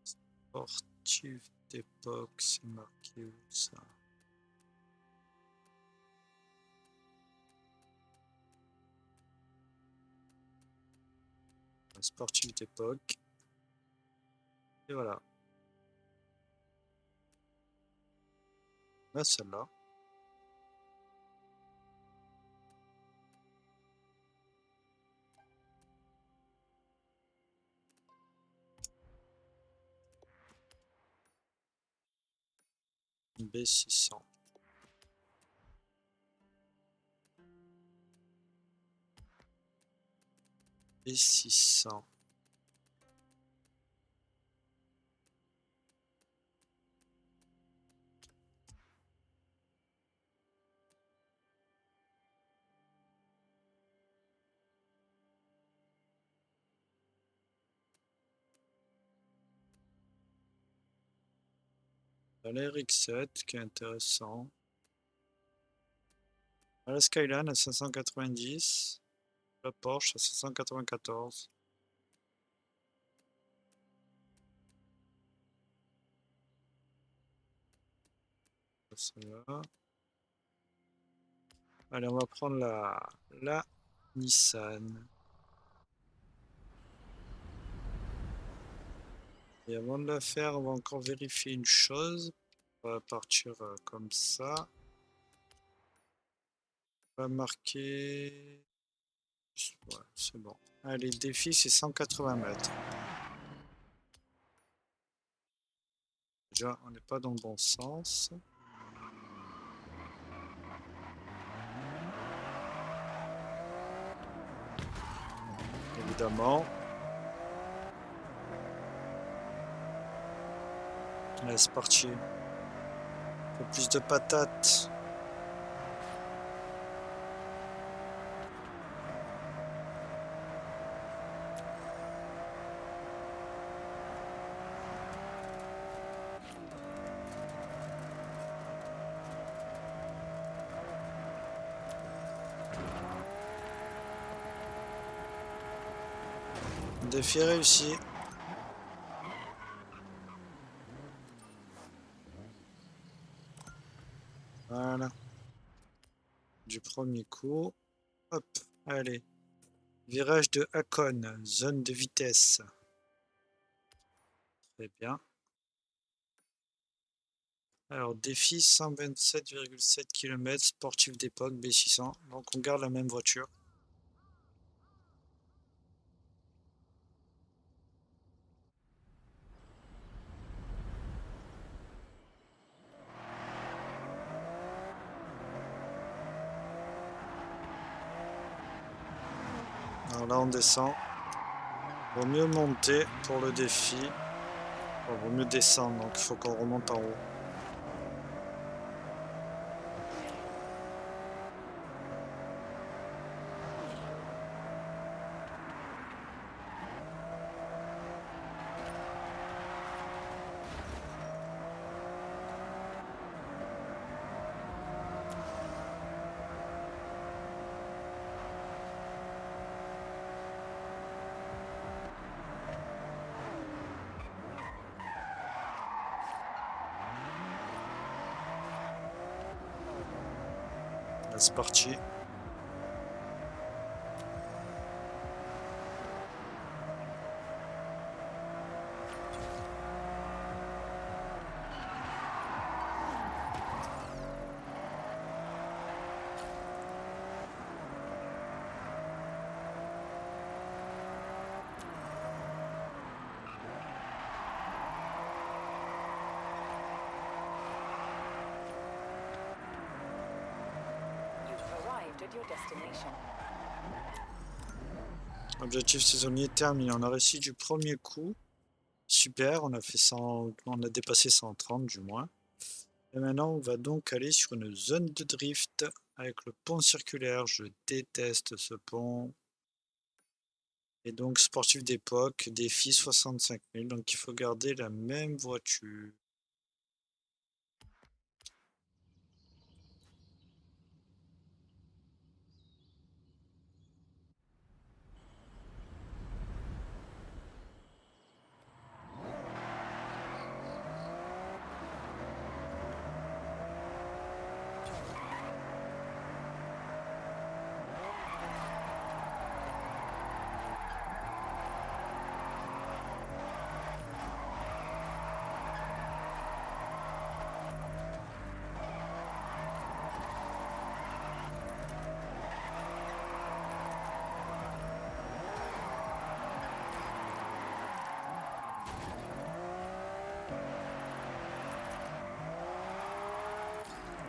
Sportif d'époque, c'est marqué où ça? Sportif d'époque. Et voilà. Là, celle-là. B600. B600. La RX-7 qui est intéressant. La Skyline à 590. La Porsche à 594. Celle-là. Allez, on va prendre la Nissan. Et avant de la faire, on va encore vérifier une chose. On va partir comme ça. On va marquer... Ouais, c'est bon. Allez, défi, c'est 180 mètres. Déjà, on n'est pas dans le bon sens. Évidemment. Allez, c'est parti. Un peu plus de patates. Défi réussi. Voilà. Du premier coup. Hop, allez. Virage de Hakon, zone de vitesse. Très bien. Alors, défi 127,7 km, sportif d'époque, B600. Donc, on garde la même voiture. Alors là, on descend. Vaut mieux monter pour le défi. Enfin, vaut mieux descendre, donc il faut qu'on remonte en haut. Là, c'est parti. You've arrived at your destination. Objectif saisonnier terminé. On a réussi du premier coup. Super, on a fait 100, on a dépassé 130 du moins. Et maintenant, on va donc aller sur une zone de drift avec le pont circulaire. Je déteste ce pont. Et donc, sportif d'époque, défi 65 000. Donc, il faut garder la même voiture.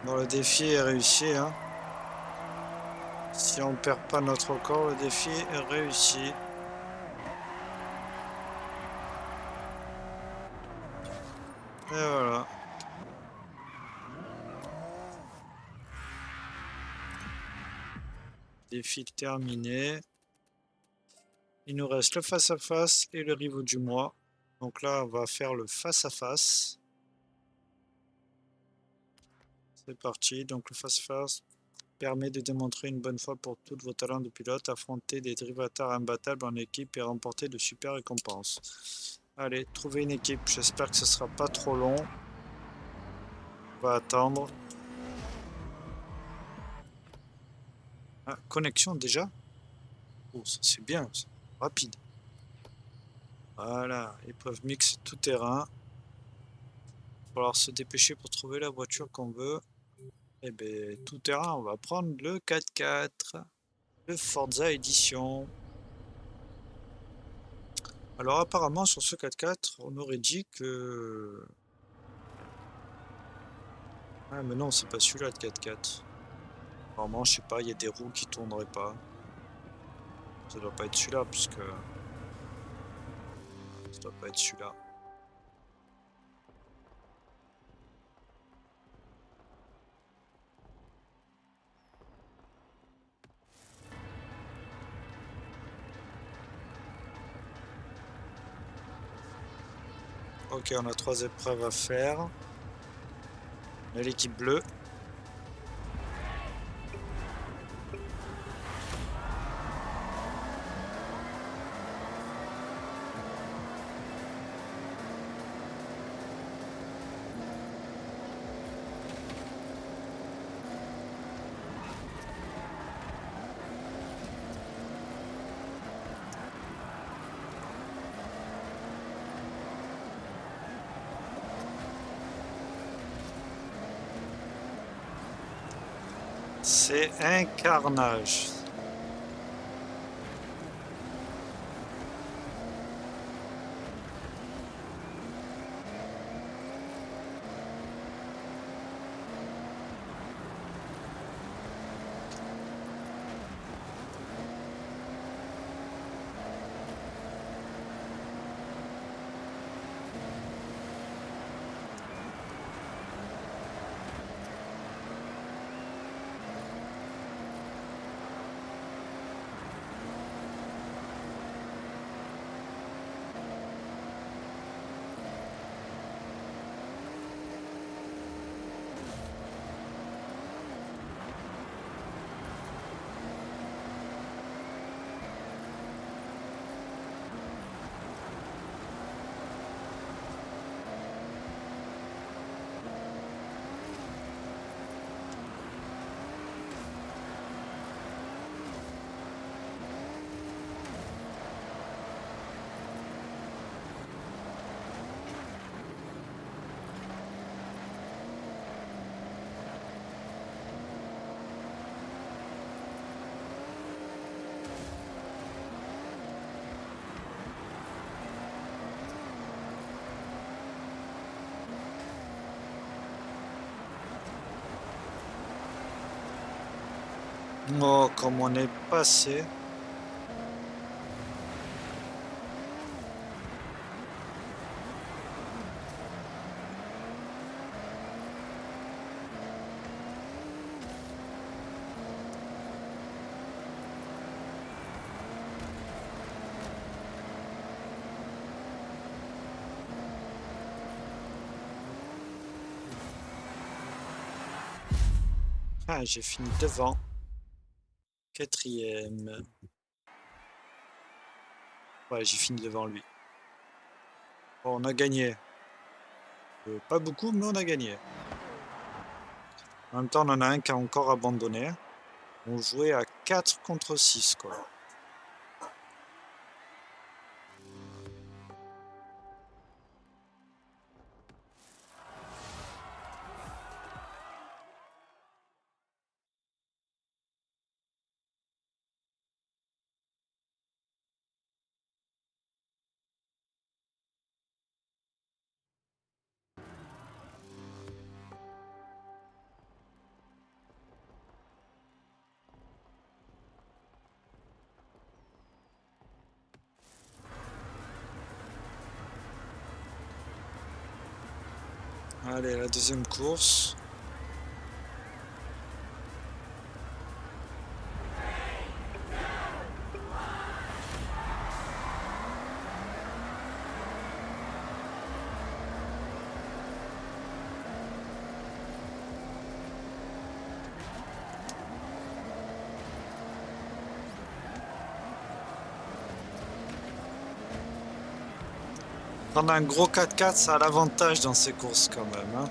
Bon, le défi est réussi, hein. Si on perd pas notre record, le défi est réussi. Et voilà. Défi terminé. Il nous reste le face-à-face et le rivaux du mois. Donc là, on va faire le face-à-face. C'est parti. Donc le Fast First permet de démontrer une bonne fois pour toutes vos talents de pilote, affronter des drivatars imbattables en équipe et remporter de super récompenses. Allez, trouvez une équipe. J'espère que ce sera pas trop long. On va attendre. Ah, connexion déjà? Oh, ça c'est bien, c'est rapide. Voilà, épreuve mix tout terrain. Il va falloir se dépêcher pour trouver la voiture qu'on veut. Eh bien, tout terrain, on va prendre le 4x4, le Forza Edition. Alors apparemment sur ce 4x4, on aurait dit que... Ah mais non, c'est pas celui-là de 4x4. Apparemment, je sais pas, il y a des roues qui tourneraient pas. Ça doit pas être celui-là, puisque... Ça doit pas être celui-là. Ok, on a 3 épreuves à faire. On a l'équipe bleue. C'est un carnage. Oh, comme on est passé. Ah, j'ai fini devant. Quatrième. Ouais, j'ai fini devant lui. Bon, on a gagné. Pas beaucoup, mais on a gagné. En même temps, on en a un qui a encore abandonné. On jouait à 4 contre 6, quoi. Allez, la deuxième course. Prendre un gros 4x4, ça a l'avantage dans ces courses quand même. Hein.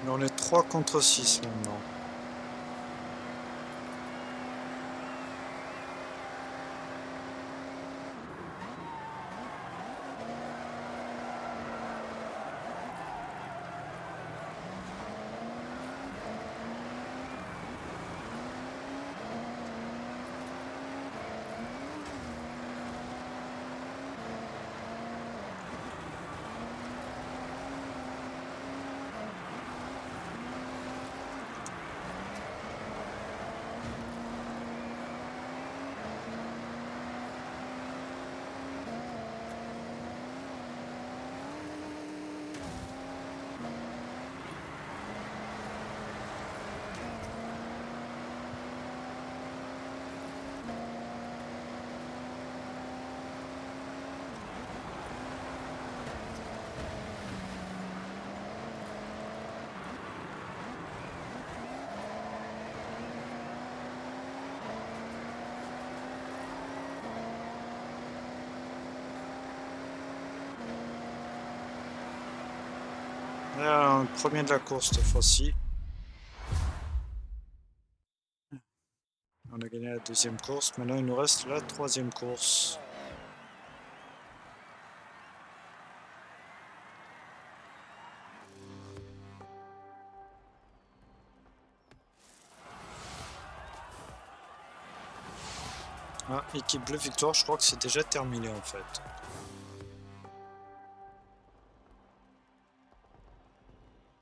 Mais on est 3 contre 6 maintenant. Là, premier de la course cette fois-ci. On a gagné la deuxième course. Maintenant, il nous reste la troisième course. Ah, équipe bleue victoire, je crois que c'est déjà terminé en fait.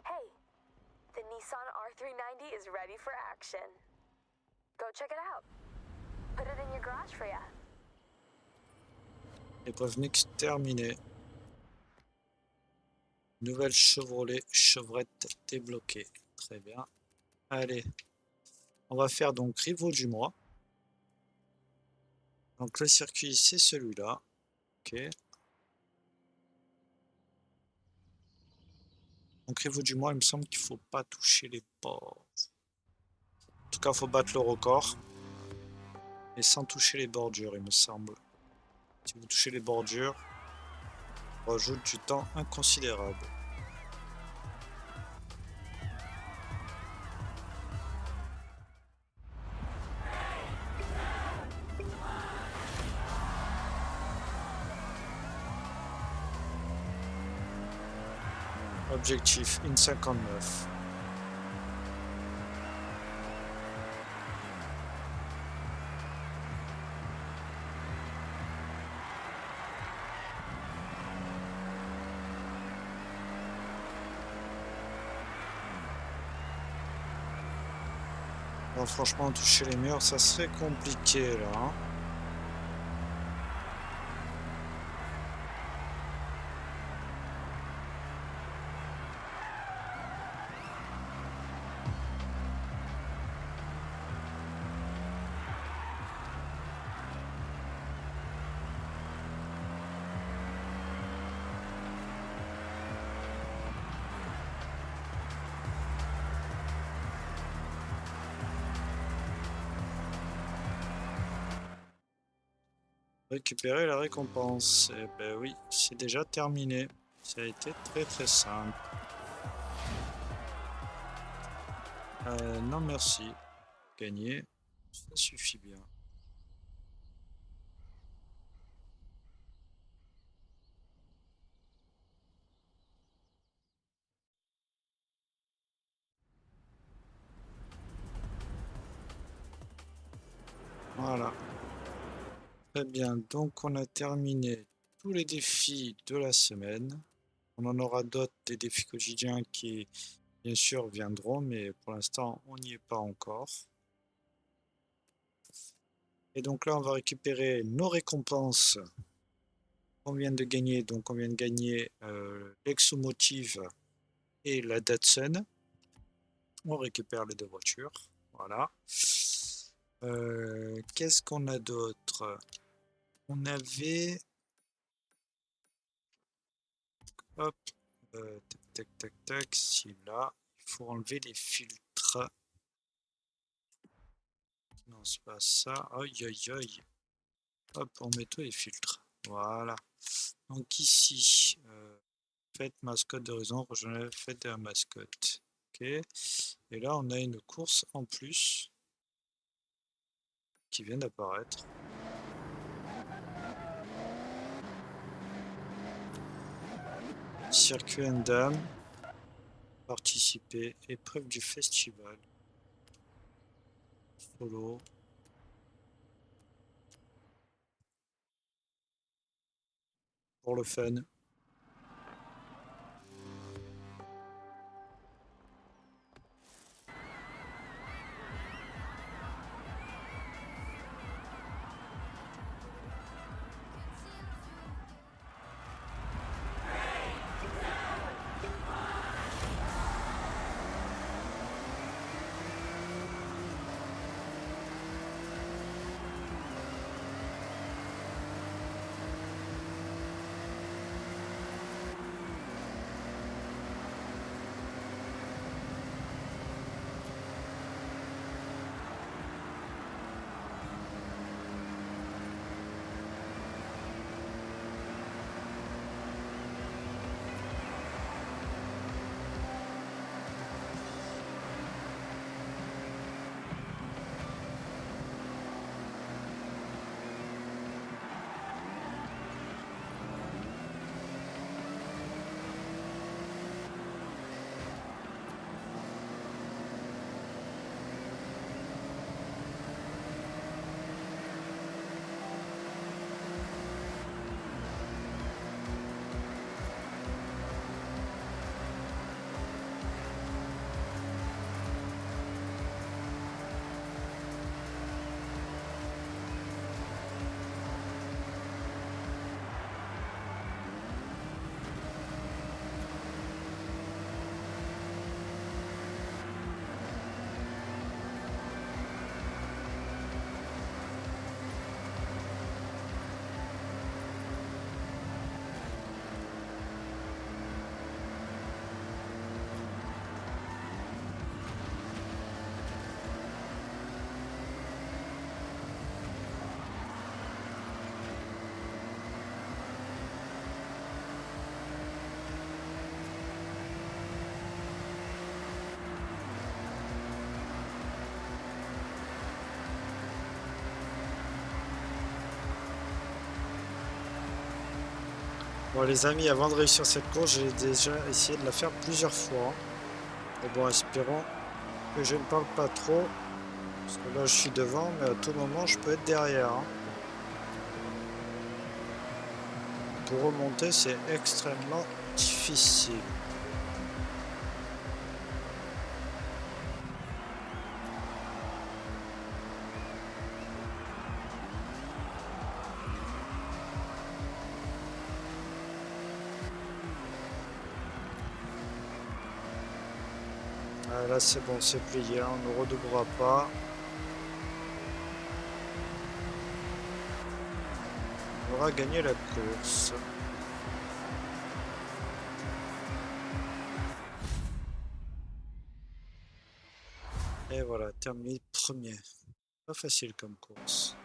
Hey, the Nissan R390 is ready for action. Go check it out. Put it in your garage for ya. Épreuve mixte terminée. Nouvelle Chevrolet Chevrette débloquée. Très bien. Allez, on va faire donc rivaux du mois. Donc le circuit c'est celui-là. Ok. Donc rivaux du mois, il me semble qu'il faut pas toucher les bords. En tout cas, il faut battre le record. Et sans toucher les bordures, il me semble. Si vous touchez les bordures, on rajoute du temps inconsidérable. Objectif in 59. Bon, franchement, toucher les murs, ça serait compliqué là, hein. Récupérer la récompense. Eh ben oui, c'est déjà terminé. Ça a été très très simple. Non merci. Gagner, ça suffit bien. Voilà. Très bien, donc on a terminé tous les défis de la semaine. On en aura d'autres, des défis quotidiens qui, bien sûr, viendront, mais pour l'instant, on n'y est pas encore. Et donc là, on va récupérer nos récompenses qu'on vient de gagner. Donc on vient de gagner l'Exomotive et la Datsun. On récupère les deux voitures. Voilà. Qu'est-ce qu'on a d'autre? On avait... Hop. Tac, tac, tac, tac. Si là, il faut enlever les filtres. Non, c'est pas ça. Aïe, aïe, aïe. Hop, on met tous les filtres. Voilà. Donc ici, fête mascotte d'horizon, rejoignez la fête de la mascotte. Ok. Et là, on a une course en plus qui vient d'apparaître. Circuit Endam. Participer. Épreuve du festival. Solo. Pour le fun. Bon les amis, avant de réussir cette course, j'ai déjà essayé de la faire plusieurs fois. Mais bon, espérons que je ne parle pas trop. Parce que là je suis devant, mais à tout moment je peux être derrière, hein. Pour remonter, c'est extrêmement difficile. Là, c'est bon, c'est plié, on ne redoublera pas. On aura gagné la course. Et voilà, terminé premier. Pas facile comme course.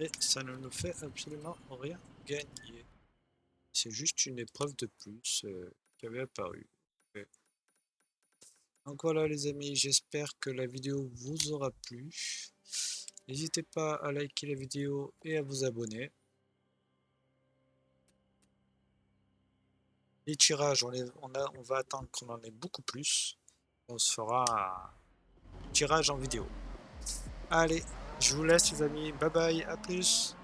Et ça ne nous fait absolument rien gagner. C'est juste une épreuve de plus qui avait apparu. Ok. Donc voilà les amis, j'espère que la vidéo vous aura plu. N'hésitez pas à liker la vidéo et à vous abonner. Les tirages, on va attendre qu'on en ait beaucoup plus. On se fera un tirage en vidéo. Allez, je vous laisse les amis, bye bye, à plus.